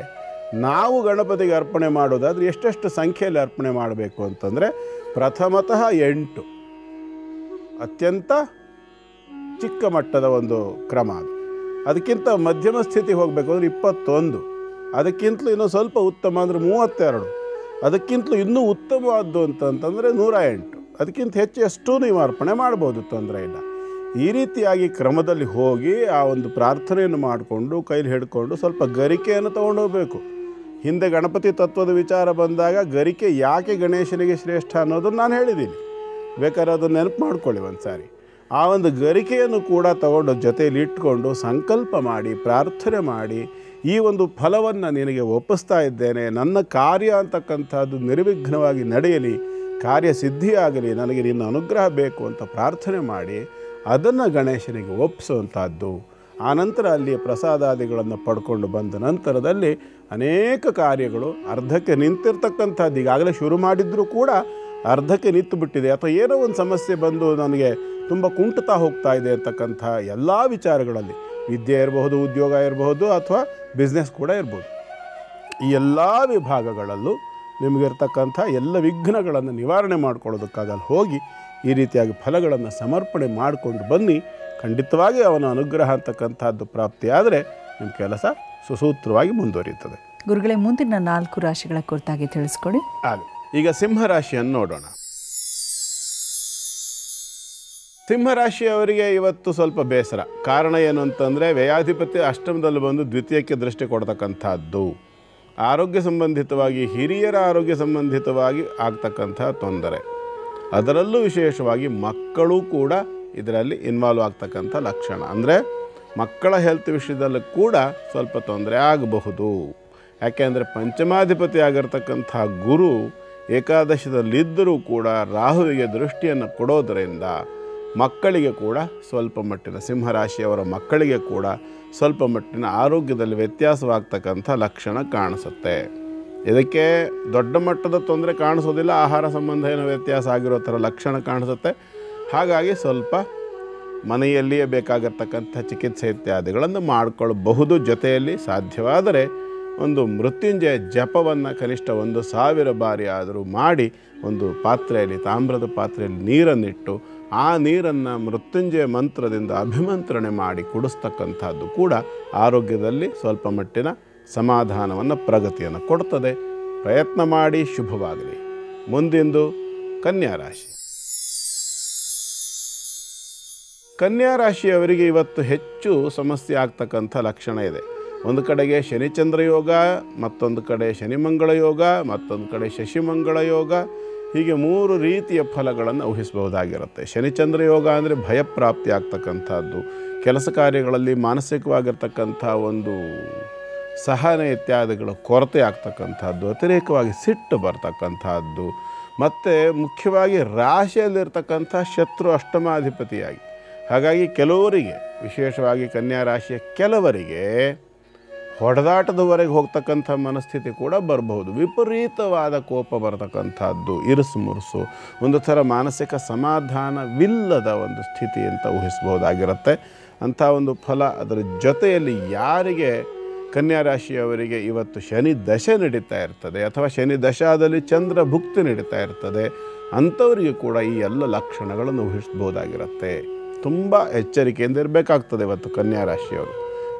ನಾವು ಗಣಪತಿಗೆ ಅರ್ಪಣೆ ಮಾಡೋದಾದರೆ ಎಷ್ಟೆಷ್ಟು ಸಂಖ್ಯೆಯಲ್ಲಿ ಅರ್ಪಣೆ ಮಾಡಬೇಕು ಅಂತಂದರೆ ಪ್ರಥಮತಃ 8, ಅತ್ಯಂತ ಚಿಕ್ಕ ಮಟ್ಟದ ಒಂದು ಕ್ರಮ ಅದು. ಅದಕ್ಕಿಂತ ಮಧ್ಯಮ ಸ್ಥಿತಿ ಹೋಗಬೇಕು ಅಂದರೆ 21, ಅದಕ್ಕಿಂತಲೂ ಇನ್ನೂ ಸ್ವಲ್ಪ ಉತ್ತಮ ಅಂದರೆ 32, ಅದಕ್ಕಿಂತಲೂ ಇನ್ನೂ ಉತ್ತಮವಾದ್ದು ಅಂತಂತಂದರೆ 108, ಅದಕ್ಕಿಂತ ಹೆಚ್ಚು ಎಷ್ಟು ನೀವು ಅರ್ಪಣೆ ಮಾಡ್ಬೋದು, ತೊಂದರೆ ಇಲ್ಲ. ಈ ರೀತಿಯಾಗಿ ಕ್ರಮದಲ್ಲಿ ಹೋಗಿ ಆ ಒಂದು ಪ್ರಾರ್ಥನೆಯನ್ನು ಮಾಡಿಕೊಂಡು ಕೈಲಿ ಹಿಡ್ಕೊಂಡು ಸ್ವಲ್ಪ ಗರಿಕೆಯನ್ನು ತೊಗೊಂಡೋಗ್ಬೇಕು. ಹಿಂದೆ ಗಣಪತಿ ತತ್ವದ ವಿಚಾರ ಬಂದಾಗ ಗರಿಕೆ ಯಾಕೆ ಗಣೇಶನಿಗೆ ಶ್ರೇಷ್ಠ ಅನ್ನೋದನ್ನು ನಾನು ಹೇಳಿದ್ದೀನಿ, ಬೇಕಾದ್ರೆ ಅದನ್ನು ನೆನಪು ಮಾಡ್ಕೊಳ್ಳಿ ಒಂದು ಸಾರಿ. ಆ ಒಂದು ಗರಿಕೆಯನ್ನು ಕೂಡ ತಗೊಂಡು ಜೊತೆಯಲ್ಲಿ ಇಟ್ಕೊಂಡು ಸಂಕಲ್ಪ ಮಾಡಿ ಪ್ರಾರ್ಥನೆ ಮಾಡಿ, ಈ ಒಂದು ಫಲವನ್ನು ನಿನಗೆ ಒಪ್ಪಿಸ್ತಾ ಇದ್ದೇನೆ, ನನ್ನ ಕಾರ್ಯ ಅಂತಕ್ಕಂಥದ್ದು ನಿರ್ವಿಘ್ನವಾಗಿ ನಡೆಯಲಿ, ಕಾರ್ಯಸಿದ್ಧಿಯಾಗಲಿ, ನನಗೆ ನಿನ್ನ ಅನುಗ್ರಹ ಬೇಕು ಅಂತ ಪ್ರಾರ್ಥನೆ ಮಾಡಿ ಅದನ್ನು ಗಣೇಶನಿಗೆ ಒಪ್ಪಿಸುವಂಥದ್ದು. ಆನಂತರ ಅಲ್ಲಿ ಪ್ರಸಾದಾದಿಗಳನ್ನು ಪಡ್ಕೊಂಡು ಬಂದ ನಂತರದಲ್ಲಿ ಅನೇಕ ಕಾರ್ಯಗಳು ಅರ್ಧಕ್ಕೆ ನಿಂತಿರ್ತಕ್ಕಂಥದ್ದು, ಈಗಾಗಲೇ ಶುರು ಮಾಡಿದ್ರೂ ಕೂಡ ಅರ್ಧಕ್ಕೆ ನಿಂತು ಬಿಟ್ಟಿದೆ ಅಥವಾ ಏನೋ ಒಂದು ಸಮಸ್ಯೆ ಬಂದು ನನಗೆ ತುಂಬ ಕುಂಟುತ್ತಾ ಹೋಗ್ತಾ ಇದೆ ಅಂತಕ್ಕಂಥ ಎಲ್ಲ ವಿಚಾರಗಳಲ್ಲಿ, ವಿದ್ಯೆ ಇರಬಹುದು, ಉದ್ಯೋಗ ಇರಬಹುದು ಅಥವಾ ಬಿಸ್ನೆಸ್ ಕೂಡ ಇರ್ಬೋದು, ಈ ಎಲ್ಲ ವಿಭಾಗಗಳಲ್ಲೂ ನಿಮಗಿರ್ತಕ್ಕಂಥ ಎಲ್ಲ ವಿಘ್ನಗಳನ್ನು ನಿವಾರಣೆ ಮಾಡ್ಕೊಳ್ಳೋದಕ್ಕಾಗಲ್ಲ ಹೋಗಿ ಈ ರೀತಿಯಾಗಿ ಫಲಗಳನ್ನು ಸಮರ್ಪಣೆ ಮಾಡಿಕೊಂಡು ಬನ್ನಿ. ಖಂಡಿತವಾಗಿ ಅವನ ಅನುಗ್ರಹ ಅಂತಕ್ಕಂಥದ್ದು ಪ್ರಾಪ್ತಿಯಾದರೆ ನಿಮ್ಮ ಕೆಲಸ ಸುಸೂತ್ರವಾಗಿ ಮುಂದುವರಿಯುತ್ತದೆ. ಗುರುಗಳೇ, ಮುಂದಿನ 4 ರಾಶಿಗಳ ಕುರಿತಾಗಿ ತಿಳಿಸ್ಕೊಡಿ. ಈಗ ಸಿಂಹರಾಶಿಯನ್ನು ನೋಡೋಣ. ಸಿಂಹರಾಶಿಯವರಿಗೆ ಇವತ್ತು ಸ್ವಲ್ಪ ಬೇಸರ. ಕಾರಣ ಏನು ಅಂತಂದರೆ ವ್ಯಯಾಧಿಪತಿ ಅಷ್ಟಮದಲ್ಲಿ ಬಂದು ದ್ವಿತೀಯಕ್ಕೆ ದೃಷ್ಟಿ ಕೊಡ್ತಕ್ಕಂಥದ್ದು, ಆರೋಗ್ಯ ಸಂಬಂಧಿತವಾಗಿ ಹಿರಿಯರ ಆರೋಗ್ಯ ಸಂಬಂಧಿತವಾಗಿ ಆಗ್ತಕ್ಕಂಥ ತೊಂದರೆ, ಅದರಲ್ಲೂ ವಿಶೇಷವಾಗಿ ಮಕ್ಕಳು ಕೂಡ ಇದರಲ್ಲಿ ಇನ್ವಾಲ್ವ್ ಆಗ್ತಕ್ಕಂಥ ಲಕ್ಷಣ. ಅಂದರೆ ಮಕ್ಕಳ ಹೆಲ್ತ್ ವಿಷಯದಲ್ಲೂ ಕೂಡ ಸ್ವಲ್ಪ ತೊಂದರೆ ಆಗಬಹುದು. ಯಾಕೆಂದರೆ ಪಂಚಮಾಧಿಪತಿ ಆಗಿರ್ತಕ್ಕಂಥ ಗುರು ಏಕಾದಶದಲ್ಲಿದ್ದರೂ ಕೂಡ ರಾಹುವಿಗೆ ದೃಷ್ಟಿಯನ್ನು ಕೊಡೋದರಿಂದ ಮಕ್ಕಳಿಗೆ ಕೂಡ ಸ್ವಲ್ಪ ಮಟ್ಟಿನ, ಸಿಂಹರಾಶಿಯವರ ಮಕ್ಕಳಿಗೆ ಕೂಡ ಸ್ವಲ್ಪ ಮಟ್ಟಿನ ಆರೋಗ್ಯದಲ್ಲಿ ವ್ಯತ್ಯಾಸವಾಗ್ತಕ್ಕಂಥ ಲಕ್ಷಣ ಕಾಣಿಸುತ್ತೆ. ಇದಕ್ಕೆ ದೊಡ್ಡ ಮಟ್ಟದ ತೊಂದರೆ ಕಾಣಿಸೋದಿಲ್ಲ, ಆಹಾರ ಸಂಬಂಧ ಏನೋ ವ್ಯತ್ಯಾಸ ಆಗಿರೋ ಥರ ಲಕ್ಷಣ ಕಾಣಿಸುತ್ತೆ. ಹಾಗಾಗಿ ಸ್ವಲ್ಪ ಮನೆಯಲ್ಲಿಯೇ ಬೇಕಾಗಿರ್ತಕ್ಕಂಥ ಚಿಕಿತ್ಸೆ ಇತ್ಯಾದಿಗಳನ್ನು ಮಾಡಿಕೊಳ್ಳಬಹುದು. ಜೊತೆಯಲ್ಲಿ ಸಾಧ್ಯವಾದರೆ ಒಂದು ಮೃತ್ಯುಂಜಯ ಜಪವನ್ನು ಕನಿಷ್ಠ 1000 ಬಾರಿ ಆದರೂ ಮಾಡಿ ಒಂದು ಪಾತ್ರೆಯಲ್ಲಿ, ತಾಮ್ರದ ಪಾತ್ರೆಯಲ್ಲಿ ನೀರನ್ನಿಟ್ಟು ಆ ನೀರನ್ನು ಮೃತ್ಯುಂಜಯ ಮಂತ್ರದಿಂದ ಅಭಿಮಂತ್ರಣೆ ಮಾಡಿ ಕುಡಿಸ್ತಕ್ಕಂಥದ್ದು ಕೂಡ ಆರೋಗ್ಯದಲ್ಲಿ ಸ್ವಲ್ಪ ಮಟ್ಟಿನ ಸಮಾಧಾನವನ್ನು ಪ್ರಗತಿಯನ್ನು ಕೊಡ್ತದೆ. ಪ್ರಯತ್ನ ಮಾಡಿ, ಶುಭವಾಗಲಿ. ಮುಂದಿಂದು ಕನ್ಯಾ ರಾಶಿ. ಕನ್ಯಾ ರಾಶಿಯವರಿಗೆ ಇವತ್ತು ಹೆಚ್ಚು ಸಮಸ್ಯೆ ಆಗ್ತಕ್ಕಂಥ ಲಕ್ಷಣ ಇದೆ. ಒಂದು ಕಡೆಗೆ ಶನಿಚಂದ್ರ ಯೋಗ, ಮತ್ತೊಂದು ಕಡೆ ಶನಿಮಂಗಳ ಯೋಗ, ಮತ್ತೊಂದು ಕಡೆ ಶಶಿಮಂಗಳ ಯೋಗ, ಹೀಗೆ 3 ರೀತಿಯ ಫಲಗಳನ್ನು ಊಹಿಸಬಹುದಾಗಿರುತ್ತೆ. ಶನಿಚಂದ್ರ ಯೋಗ ಅಂದರೆ ಭಯಪ್ರಾಪ್ತಿ ಆಗ್ತಕ್ಕಂಥದ್ದು, ಕೆಲಸ ಕಾರ್ಯಗಳಲ್ಲಿ ಮಾನಸಿಕವಾಗಿರ್ತಕ್ಕಂಥ ಒಂದು ಸಹನೆ ಇತ್ಯಾದಿಗಳ ಕೊರತೆ ಆಗ್ತಕ್ಕಂಥದ್ದು, ಅತಿರೇಕವಾಗಿ ಸಿಟ್ಟು ಬರ್ತಕ್ಕಂಥದ್ದು, ಮತ್ತು ಮುಖ್ಯವಾಗಿ ರಾಶಿಯಲ್ಲಿರ್ತಕ್ಕಂಥ ಶತ್ರು ಅಷ್ಟಮಾಧಿಪತಿಯಾಗಿ. ಹಾಗಾಗಿ ಕೆಲವರಿಗೆ, ವಿಶೇಷವಾಗಿ ಕನ್ಯಾ ರಾಶಿಯ ಕೆಲವರಿಗೆ ಹೊಡೆದಾಟದವರೆಗೆ ಹೋಗ್ತಕ್ಕಂಥ ಮನಸ್ಥಿತಿ ಕೂಡ ಬರಬಹುದು. ವಿಪರೀತವಾದ ಕೋಪ ಬರತಕ್ಕಂಥದ್ದು, ಇರುಸು ಮುರುಸು, ಒಂದು ಥರ ಮಾನಸಿಕ ಸಮಾಧಾನವಿಲ್ಲದ ಒಂದು ಸ್ಥಿತಿ ಅಂತ ಊಹಿಸಬಹುದಾಗಿರುತ್ತೆ. ಅಂಥ ಒಂದು ಫಲ. ಅದರ ಜೊತೆಯಲ್ಲಿ ಯಾರಿಗೆ ಕನ್ಯಾ ರಾಶಿಯವರಿಗೆ ಇವತ್ತು ಶನಿ ದಶೆ ನಡೀತಾ ಇರ್ತದೆ ಅಥವಾ ಶನಿ ದಶಾದಲ್ಲಿ ಚಂದ್ರ ಭುಕ್ತಿ ನಡೀತಾ ಇರ್ತದೆ, ಅಂಥವರಿಗೆ ಕೂಡ ಈ ಎಲ್ಲ ಲಕ್ಷಣಗಳನ್ನು ಊಹಿಸಬಹುದಾಗಿರುತ್ತೆ. ತುಂಬ ಎಚ್ಚರಿಕೆಯಿಂದ ಇರಬೇಕಾಗ್ತದೆ ಇವತ್ತು ಕನ್ಯಾ ರಾಶಿಯವರು.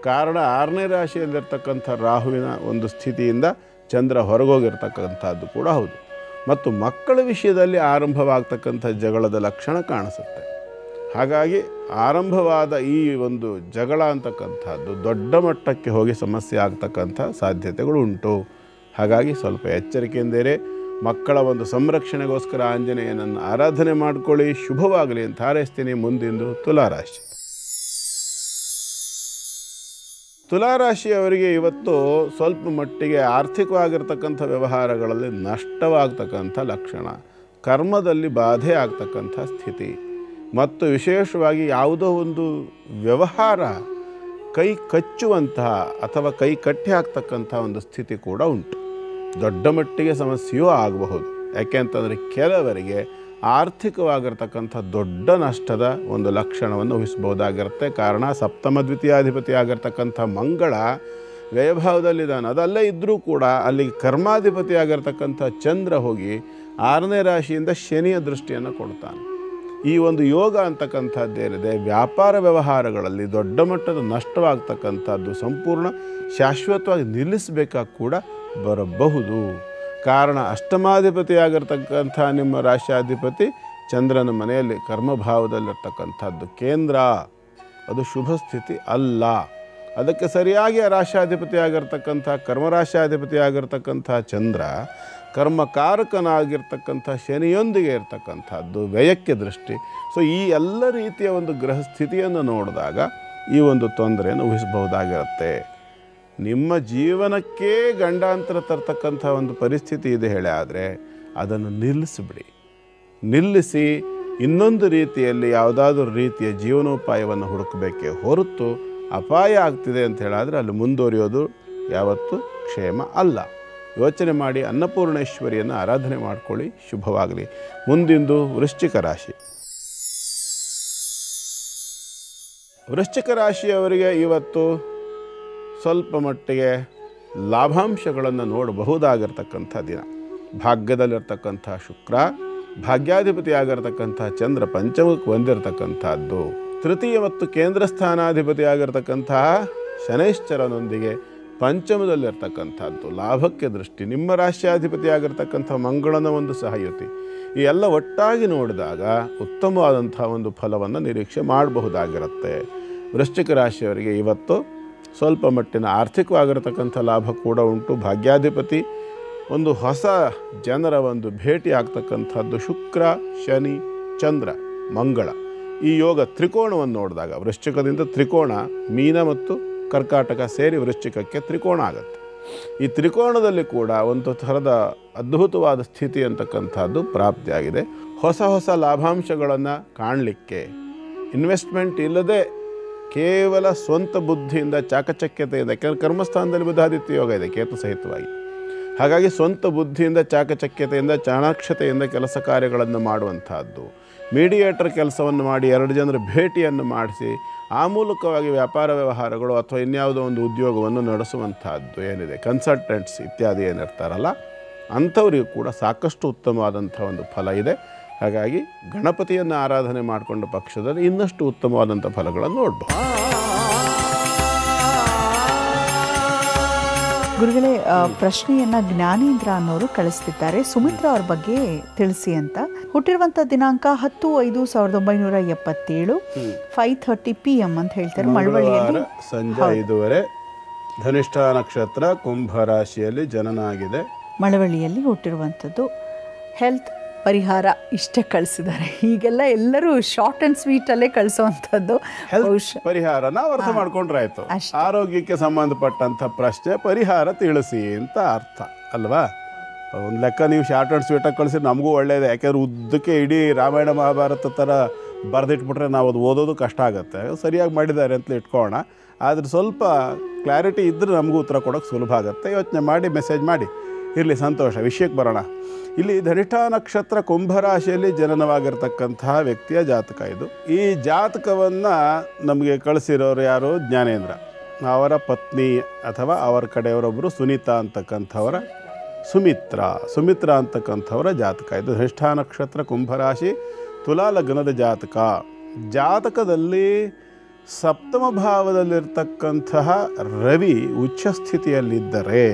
ಕಾರಣ 6ನೇ ರಾಶಿಯಲ್ಲಿರ್ತಕ್ಕಂಥ ರಾಹುವಿನ ಒಂದು ಸ್ಥಿತಿಯಿಂದ ಚಂದ್ರ ಹೊರಗೋಗಿರ್ತಕ್ಕಂಥದ್ದು ಕೂಡ ಹೌದು. ಮತ್ತು ಮಕ್ಕಳ ವಿಷಯದಲ್ಲಿ ಆರಂಭವಾಗ್ತಕ್ಕಂಥ ಜಗಳದ ಲಕ್ಷಣ ಕಾಣಿಸುತ್ತೆ. ಹಾಗಾಗಿ ಆರಂಭವಾದ ಈ ಒಂದು ಜಗಳ ಅಂತಕ್ಕಂಥದ್ದು ದೊಡ್ಡ ಮಟ್ಟಕ್ಕೆ ಹೋಗಿ ಸಮಸ್ಯೆ ಆಗ್ತಕ್ಕಂಥ ಸಾಧ್ಯತೆಗಳು ಉಂಟು. ಹಾಗಾಗಿ ಸ್ವಲ್ಪ ಎಚ್ಚರಿಕೆಯಿಂದೇರೆ. ಮಕ್ಕಳ ಒಂದು ಸಂರಕ್ಷಣೆಗೋಸ್ಕರ ಆಂಜನೇಯನನ್ನು ಆರಾಧನೆ ಮಾಡಿಕೊಳ್ಳಿ. ಶುಭವಾಗಲಿ ಅಂತ ಹಾರೈಸ್ತೀನಿ. ಮುಂದಿಂದು ತುಲಾರಾಶಿ. ತುಲಾರಾಶಿಯವರಿಗೆ ಇವತ್ತು ಸ್ವಲ್ಪ ಮಟ್ಟಿಗೆ ಆರ್ಥಿಕವಾಗಿರ್ತಕ್ಕಂಥ ವ್ಯವಹಾರಗಳಲ್ಲಿ ನಷ್ಟವಾಗ್ತಕ್ಕಂಥ ಲಕ್ಷಣ, ಕರ್ಮದಲ್ಲಿ ಬಾಧೆ ಆಗ್ತಕ್ಕಂಥ ಸ್ಥಿತಿ, ಮತ್ತು ವಿಶೇಷವಾಗಿ ಯಾವುದೋ ಒಂದು ವ್ಯವಹಾರ ಕೈ ಕಚ್ಚುವಂತಹ ಅಥವಾ ಕೈ ಕಟ್ಟಿ ಹಾಕ್ತಕ್ಕಂಥ ಒಂದು ಸ್ಥಿತಿ ಕೂಡ ಉಂಟು. ದೊಡ್ಡ ಮಟ್ಟಿಗೆ ಸಮಸ್ಯೆಯೂ ಆಗಬಹುದು. ಯಾಕೆ ಅಂತಂದರೆ ಕೆಲವರಿಗೆ ಆರ್ಥಿಕವಾಗಿರ್ತಕ್ಕಂಥ ದೊಡ್ಡ ನಷ್ಟದ ಒಂದು ಲಕ್ಷಣವನ್ನು ಊಹಿಸಬಹುದಾಗಿರುತ್ತೆ. ಕಾರಣ ಸಪ್ತಮ ದ್ವಿತೀಯಾಧಿಪತಿ ಆಗಿರ್ತಕ್ಕಂಥ ಮಂಗಳ ವ್ಯಯಭಾವದಲ್ಲಿದ್ದಾನೆ. ಅದಲ್ಲೇ ಇದ್ದರೂ ಕೂಡ ಅಲ್ಲಿಗೆ ಕರ್ಮಾಧಿಪತಿ ಆಗಿರ್ತಕ್ಕಂಥ ಚಂದ್ರ ಹೋಗಿ 6ನೇ ರಾಶಿಯಿಂದ ಶನಿಯ ದೃಷ್ಟಿಯನ್ನು ಕೊಡ್ತಾನೆ. ಈ ಒಂದು ಯೋಗ ಅಂತಕ್ಕಂಥದ್ದೇನಿದೆ, ವ್ಯಾಪಾರ ವ್ಯವಹಾರಗಳಲ್ಲಿ ದೊಡ್ಡ ಮಟ್ಟದ ನಷ್ಟವಾಗ್ತಕ್ಕಂಥದ್ದು ಸಂಪೂರ್ಣ ಶಾಶ್ವತವಾಗಿ ನಿಲ್ಲಿಸಬೇಕಾಗಿ ಕೂಡ ಬರಬಹುದು. ಕಾರಣ ಅಷ್ಟಮಾಧಿಪತಿ ಆಗಿರ್ತಕ್ಕಂಥ ನಿಮ್ಮ ರಾಶ್ಯಾಧಿಪತಿ ಚಂದ್ರನ ಮನೆಯಲ್ಲಿ ಕರ್ಮಭಾವದಲ್ಲಿರ್ತಕ್ಕಂಥದ್ದು ಕೇಂದ್ರ, ಅದು ಶುಭ ಸ್ಥಿತಿ ಅಲ್ಲ. ಅದಕ್ಕೆ ಸರಿಯಾಗಿ ರಾಶ್ಯಾಧಿಪತಿ ಆಗಿರ್ತಕ್ಕಂಥ ಕರ್ಮರಾಶ್ಯಾಧಿಪತಿ ಆಗಿರ್ತಕ್ಕಂಥ ಚಂದ್ರ ಕರ್ಮಕಾರಕನಾಗಿರ್ತಕ್ಕಂಥ ಶನಿಯೊಂದಿಗೆ ಇರ್ತಕ್ಕಂಥದ್ದು ವ್ಯಯಕ್ಕೆ ದೃಷ್ಟಿ. ಸೊ ಈ ಎಲ್ಲ ರೀತಿಯ ಒಂದು ಗ್ರಹ ಸ್ಥಿತಿಯನ್ನು ನೋಡಿದಾಗ ಈ ಒಂದು ತೊಂದರೆಯನ್ನು ಊಹಿಸಬಹುದಾಗಿರುತ್ತೆ. ನಿಮ್ಮ ಜೀವನಕ್ಕೇ ಗಂಡಾಂತರ ತರ್ತಕ್ಕಂಥ ಒಂದು ಪರಿಸ್ಥಿತಿ ಇದೆ ಹೇಳಿ, ಆದರೆ ಅದನ್ನು ನಿಲ್ಲಿಸಿಬಿಡಿ. ನಿಲ್ಲಿಸಿ ಇನ್ನೊಂದು ರೀತಿಯಲ್ಲಿ ಯಾವುದಾದ್ರೂ ರೀತಿಯ ಜೀವನೋಪಾಯವನ್ನು ಹುಡುಕಬೇಕೇ ಹೊರತು ಅಪಾಯ ಆಗ್ತಿದೆ ಅಂತ ಹೇಳಿದ್ರೆ ಅಲ್ಲಿ ಮುಂದುವರಿಯೋದು ಯಾವತ್ತೂ ಕ್ಷೇಮ ಅಲ್ಲ. ಯೋಚನೆ ಮಾಡಿ ಅನ್ನಪೂರ್ಣೇಶ್ವರಿಯನ್ನು ಆರಾಧನೆ ಮಾಡಿಕೊಳ್ಳಿ. ಶುಭವಾಗಲಿ. ಮುಂದಿಂದು ವೃಶ್ಚಿಕ ರಾಶಿ. ವೃಶ್ಚಿಕ ರಾಶಿಯವರಿಗೆ ಇವತ್ತು ಸ್ವಲ್ಪ ಮಟ್ಟಿಗೆ ಲಾಭಾಂಶಗಳನ್ನು ನೋಡಬಹುದಾಗಿರ್ತಕ್ಕಂಥ ದಿನ. ಭಾಗ್ಯದಲ್ಲಿರ್ತಕ್ಕಂಥ ಶುಕ್ರ, ಭಾಗ್ಯಾಧಿಪತಿ ಆಗಿರ್ತಕ್ಕಂಥ ಚಂದ್ರ ಪಂಚಮಕ್ಕೆ ಹೊಂದಿರತಕ್ಕಂಥದ್ದು, ತೃತೀಯ ಮತ್ತು ಕೇಂದ್ರ ಸ್ಥಾನಾಧಿಪತಿ ಆಗಿರ್ತಕ್ಕಂತಹ ಶನೈಶ್ಚರನೊಂದಿಗೆ ಪಂಚಮದಲ್ಲಿರ್ತಕ್ಕಂಥದ್ದು, ಲಾಭಕ್ಕೆ ದೃಷ್ಟಿ, ನಿಮ್ಮ ರಾಶ್ಯಾಧಿಪತಿ ಆಗಿರ್ತಕ್ಕಂಥ ಮಂಗಳನ ಒಂದು ಸಹಯುತಿ, ಈ ಎಲ್ಲ ಒಟ್ಟಾಗಿ ನೋಡಿದಾಗ ಉತ್ತಮವಾದಂಥ ಒಂದು ಫಲವನ್ನು ನಿರೀಕ್ಷೆ ಮಾಡಬಹುದಾಗಿರುತ್ತೆ. ವೃಶ್ಚಿಕ ರಾಶಿಯವರಿಗೆ ಇವತ್ತು ಸ್ವಲ್ಪ ಮಟ್ಟಿನ ಆರ್ಥಿಕವಾಗಿರತಕ್ಕಂಥ ಲಾಭ ಕೂಡ ಉಂಟು. ಭಾಗ್ಯಾಧಿಪತಿ ಒಂದು ಹೊಸ ಜನರ ಒಂದು ಭೇಟಿ ಆಗ್ತಕ್ಕಂಥದ್ದು, ಶುಕ್ರ ಶನಿ ಚಂದ್ರ ಮಂಗಳ ಈ ಯೋಗ ತ್ರಿಕೋಣವನ್ನು ನೋಡಿದಾಗ ವೃಶ್ಚಿಕದಿಂದ ತ್ರಿಕೋಣ ಮೀನ ಮತ್ತು ಕರ್ಕಾಟಕ ಸೇರಿ ವೃಶ್ಚಿಕಕ್ಕೆ ತ್ರಿಕೋಣ ಆಗುತ್ತೆ. ಈ ತ್ರಿಕೋಣದಲ್ಲಿ ಕೂಡ ಒಂದು ಥರದ ಅದ್ಭುತವಾದ ಸ್ಥಿತಿ ಅಂತಕ್ಕಂಥದ್ದು ಪ್ರಾಪ್ತಿಯಾಗಿದೆ. ಹೊಸ ಹೊಸ ಲಾಭಾಂಶಗಳನ್ನು ಕಾಣಲಿಕ್ಕೆ ಇನ್ವೆಸ್ಟ್ಮೆಂಟ್ ಇಲ್ಲದೆ ಕೇವಲ ಸ್ವಂತ ಬುದ್ಧಿಯಿಂದ ಚಾಕಚಕ್ಯತೆಯಿಂದ, ಯಾಕೆಂದರೆ ಕರ್ಮಸ್ಥಾನದಲ್ಲಿ ಬುಧಾದಿತ್ಯ ಯೋಗ ಇದೆ ಕೇತು ಸಹಿತವಾಗಿ. ಹಾಗಾಗಿ ಸ್ವಂತ ಬುದ್ಧಿಯಿಂದ ಚಾಕಚಕ್ಯತೆಯಿಂದ ಚಾಣಾಕ್ಷತೆಯಿಂದ ಕೆಲಸ ಕಾರ್ಯಗಳನ್ನು ಮಾಡುವಂಥದ್ದು, ಮೀಡಿಯೇಟರ್ ಕೆಲಸವನ್ನು ಮಾಡಿ 2 ಜನರ ಭೇಟಿಯನ್ನು ಮಾಡಿಸಿ ಆ ಮೂಲಕವಾಗಿ ವ್ಯಾಪಾರ ವ್ಯವಹಾರಗಳು ಅಥವಾ ಇನ್ಯಾವುದೋ ಒಂದು ಉದ್ಯೋಗವನ್ನು ನಡೆಸುವಂಥದ್ದು ಏನಿದೆ, ಕನ್ಸಲ್ಟೆಂಟ್ಸ್ ಇತ್ಯಾದಿ ಏನಿರ್ತಾರಲ್ಲ ಅಂಥವರಿಗೂ ಕೂಡ ಸಾಕಷ್ಟು ಉತ್ತಮವಾದಂಥ ಒಂದು ಫಲ ಇದೆ. ಹಾಗಾಗಿ ಗಣಪತಿಯನ್ನು ಆರಾಧನೆ ಮಾಡಿಕೊಂಡ ಪಕ್ಷದಲ್ಲಿ ಇನ್ನಷ್ಟು ಉತ್ತಮವಾದಂಥ ಫಲಗಳನ್ನು ನೋಡ್ಬೋದು. ಗುರುಗಳೇ, ಪ್ರಶ್ನೆಯನ್ನ ಜ್ಞಾನೇಂದ್ರ ಅನ್ನೋರು ಕಳಿಸ್ತಿದ್ದಾರೆ. ಸುಮಿತ್ರಾ ಅವ್ರ ಬಗ್ಗೆ ತಿಳಿಸಿ ಅಂತ. ಹುಟ್ಟಿರುವಂಥ ದಿನಾಂಕ 10/5/1977, 5:30 PM ಅಂತ ಹೇಳ್ತಾರೆ. ಮಳವಳ್ಳಿಯಲ್ಲಿ ಸಂಜೆ 5:15 ಧನಿಷ್ಠ ನಕ್ಷತ್ರ, ಕುಂಭ ರಾಶಿಯಲ್ಲಿ ಜನನ ಆಗಿದೆ. ಮಳವಳ್ಳಿಯಲ್ಲಿ ಹುಟ್ಟಿರುವಂಥದ್ದು. ಹೆಲ್ತ್, ಪರಿಹಾರ ಇಷ್ಟೇ ಕಳಿಸಿದ್ದಾರೆ. ಈಗೆಲ್ಲ ಎಲ್ಲರೂ ಶಾರ್ಟ್ ಆ್ಯಂಡ್ ಸ್ವೀಟಲ್ಲೇ ಕಳಿಸೋವಂಥದ್ದು. ಪರಿಹಾರ ನಾವು ಅರ್ಥ ಮಾಡ್ಕೊಂಡ್ರೆ ಆಯಿತು. ಆರೋಗ್ಯಕ್ಕೆ ಸಂಬಂಧಪಟ್ಟಂಥ ಪ್ರಶ್ನೆ ಪರಿಹಾರ ತಿಳಿಸಿ ಅಂತ ಅರ್ಥ ಅಲ್ವಾ? ಒಂದು ಲೆಕ್ಕ ನೀವು ಶಾರ್ಟ್ ಆ್ಯಂಡ್ ಸ್ವೀಟಾಗಿ ಕಳಿಸಿ ನಮಗೂ ಒಳ್ಳೆಯದು. ಯಾಕೆಂದ್ರೆ ಉದ್ದಕ್ಕೆ ಇಡೀ ರಾಮಾಯಣ ಮಹಾಭಾರತ ಥರ ಬರೆದಿಟ್ಬಿಟ್ರೆ ನಾವು ಅದು ಓದೋದು ಕಷ್ಟ ಆಗುತ್ತೆ. ಸರಿಯಾಗಿ ಮಾಡಿದ್ದಾರೆ ಅಂತಲೇ ಇಟ್ಕೊಳ್ಳೋಣ. ಆದರೆ ಸ್ವಲ್ಪ ಕ್ಲಾರಿಟಿ ಇದ್ದರೆ ನಮಗೂ ಉತ್ತರ ಕೊಡೋಕ್ಕೆ ಸುಲಭ ಆಗುತ್ತೆ. ಯೋಚನೆ ಮಾಡಿ ಮೆಸೇಜ್ ಮಾಡಿ. ಇರಲಿ, ಸಂತೋಷ. ವಿಷಯಕ್ಕೆ ಬರೋಣ. ಇಲ್ಲಿ ಧನಿಷ್ಠ ನಕ್ಷತ್ರ ಕುಂಭರಾಶಿಯಲ್ಲಿ ಜನನವಾಗಿರ್ತಕ್ಕಂತಹ ವ್ಯಕ್ತಿಯ ಜಾತಕ ಇದು. ಈ ಜಾತಕವನ್ನು ನಮಗೆ ಕಳಿಸಿರೋರು ಯಾರು? ಜ್ಞಾನೇಂದ್ರ. ಅವರ ಪತ್ನಿ ಅಥವಾ ಅವರ ಕಡೆಯವರೊಬ್ಬರು ಸುನೀತಾ ಅಂತಕ್ಕಂಥವರ ಸುಮಿತ್ರಾ ಅಂತಕ್ಕಂಥವರ ಜಾತಕ ಇದು. ಧನಿಷ್ಠ ನಕ್ಷತ್ರ ಕುಂಭರಾಶಿ, ತುಲಾ ಲಗ್ನದ ಜಾತಕ. ಜಾತಕದಲ್ಲಿ ಸಪ್ತಮ ಭಾವದಲ್ಲಿರ್ತಕ್ಕಂತಹ ರವಿ ಉಚ್ಚ ಸ್ಥಿತಿಯಲ್ಲಿದ್ದರೆ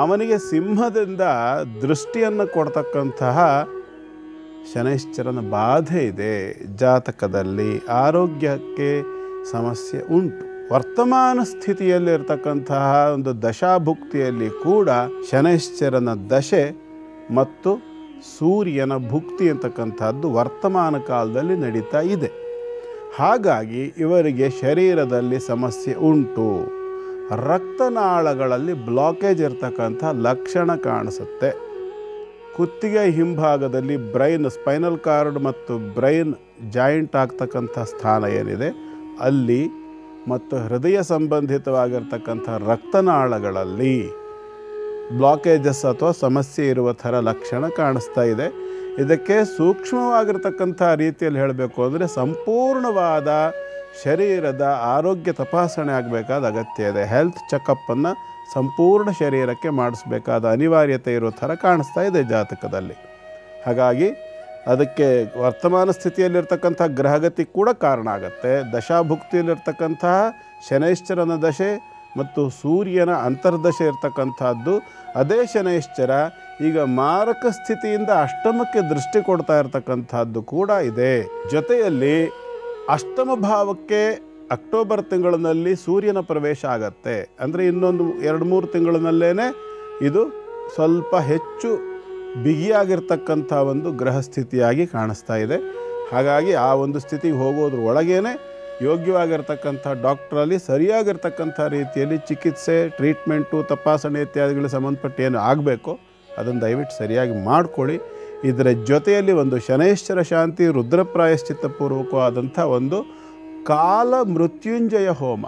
ಅವನಿಗೆ ಸಿಂಹದಿಂದ ದೃಷ್ಟಿಯನ್ನು ಕೊಡ್ತಕ್ಕಂತಹ ಶನೈಶ್ಚರನ ಬಾಧೆ ಇದೆ. ಜಾತಕದಲ್ಲಿ ಆರೋಗ್ಯಕ್ಕೆ ಸಮಸ್ಯೆ ಉಂಟು. ವರ್ತಮಾನ ಸ್ಥಿತಿಯಲ್ಲಿರ್ತಕ್ಕಂತಹ ಒಂದು ದಶಾಭುಕ್ತಿಯಲ್ಲಿ ಕೂಡ ಶನೈಶ್ಚರನ ದಶೆ ಮತ್ತು ಸೂರ್ಯನ ಭುಕ್ತಿ ಅಂತಕ್ಕಂಥದ್ದು ವರ್ತಮಾನ ಕಾಲದಲ್ಲಿ ನಡೀತಾ ಇದೆ. ಹಾಗಾಗಿ ಇವರಿಗೆ ಶರೀರದಲ್ಲಿ ಸಮಸ್ಯೆ ಉಂಟು. ರಕ್ತನಾಳಗಳಲ್ಲಿ ಬ್ಲಾಕೇಜ್ ಇರ್ತಕ್ಕಂಥ ಲಕ್ಷಣ ಕಾಣಿಸುತ್ತೆ. ಕುತ್ತಿಗೆ ಹಿಂಭಾಗದಲ್ಲಿ ಬ್ರೈನ್, ಸ್ಪೈನಲ್ ಕಾರ್ಡ್ ಮತ್ತು ಬ್ರೈನ್ ಜಾಯಿಂಟ್ ಆಗ್ತಕ್ಕಂಥ ಸ್ಥಾನ ಏನಿದೆ ಅಲ್ಲಿ ಮತ್ತು ಹೃದಯ ಸಂಬಂಧಿತವಾಗಿರ್ತಕ್ಕಂಥ ರಕ್ತನಾಳಗಳಲ್ಲಿ ಬ್ಲಾಕೇಜಸ್ ಅಥವಾ ಸಮಸ್ಯೆ ಇರುವ ಥರ ಲಕ್ಷಣ ಕಾಣಿಸ್ತಾ ಇದೆ. ಇದಕ್ಕೆ ಸೂಕ್ಷ್ಮವಾಗಿರ್ತಕ್ಕಂಥ ರೀತಿಯಲ್ಲಿ ಹೇಳಬೇಕು ಅಂದರೆ ಸಂಪೂರ್ಣವಾದ ಶರೀರದ ಆರೋಗ್ಯ ತಪಾಸಣೆ ಆಗಬೇಕಾದ ಅಗತ್ಯ ಇದೆ. ಹೆಲ್ತ್ ಚೆಕಪ್ಪನ್ನು ಸಂಪೂರ್ಣ ಶರೀರಕ್ಕೆ ಮಾಡಿಸ್ಬೇಕಾದ ಅನಿವಾರ್ಯತೆ ಇರೋ ಥರ ಕಾಣಿಸ್ತಾ ಇದೆ ಜಾತಕದಲ್ಲಿ. ಹಾಗಾಗಿ ಅದಕ್ಕೆ ವರ್ತಮಾನ ಸ್ಥಿತಿಯಲ್ಲಿರ್ತಕ್ಕಂಥ ಗ್ರಹಗತಿ ಕೂಡ ಕಾರಣ ಆಗುತ್ತೆ. ದಶಾಭುಕ್ತಿಯಲ್ಲಿರ್ತಕ್ಕಂತಹ ಶನೈಶ್ಚರನ ದಶೆ ಮತ್ತು ಸೂರ್ಯನ ಅಂತರ್ದಶೆ ಇರ್ತಕ್ಕಂಥದ್ದು. ಅದೇ ಶನೈಶ್ಚರ ಈಗ ಮಾರಕ ಸ್ಥಿತಿಯಿಂದ ಅಷ್ಟಮಕ್ಕೆ ದೃಷ್ಟಿ ಕೊಡ್ತಾ ಇರತಕ್ಕಂಥದ್ದು ಕೂಡ ಇದೆ. ಜೊತೆಯಲ್ಲಿ ಅಷ್ಟಮ ಭಾವಕ್ಕೆ ಅಕ್ಟೋಬರ್ ತಿಂಗಳಿನಲ್ಲಿ ಸೂರ್ಯನ ಪ್ರವೇಶ ಆಗತ್ತೆ. ಅಂದರೆ ಇನ್ನೊಂದು 2-3 ತಿಂಗಳಿನಲ್ಲೇ ಇದು ಸ್ವಲ್ಪ ಹೆಚ್ಚು ಬಿಗಿಯಾಗಿರ್ತಕ್ಕಂಥ ಒಂದು ಗ್ರಹ ಸ್ಥಿತಿಯಾಗಿ ಕಾಣಿಸ್ತಾ ಇದೆ. ಹಾಗಾಗಿ ಆ ಒಂದು ಸ್ಥಿತಿಗೆ ಹೋಗೋದ್ರ ಒಳಗೇ ಯೋಗ್ಯವಾಗಿರ್ತಕ್ಕಂಥ ಡಾಕ್ಟ್ರಲ್ಲಿ ಸರಿಯಾಗಿರ್ತಕ್ಕಂಥ ರೀತಿಯಲ್ಲಿ ಚಿಕಿತ್ಸೆ, ಟ್ರೀಟ್ಮೆಂಟು, ತಪಾಸಣೆ ಇತ್ಯಾದಿಗಳಿಗೆ ಸಂಬಂಧಪಟ್ಟು ಏನು ಆಗಬೇಕು ಅದನ್ನು ದಯವಿಟ್ಟು ಸರಿಯಾಗಿ ಮಾಡಿಕೊಳ್ಳಿ. ಇದರ ಜೊತೆಯಲ್ಲಿ ಒಂದು ಶನೈಶ್ಚರ ಶಾಂತಿ, ರುದ್ರಪ್ರಾಯಶ್ಚಿತ್ತಪೂರ್ವಕವಾದಂಥ ಒಂದು ಕಾಲ ಮೃತ್ಯುಂಜಯ ಹೋಮ.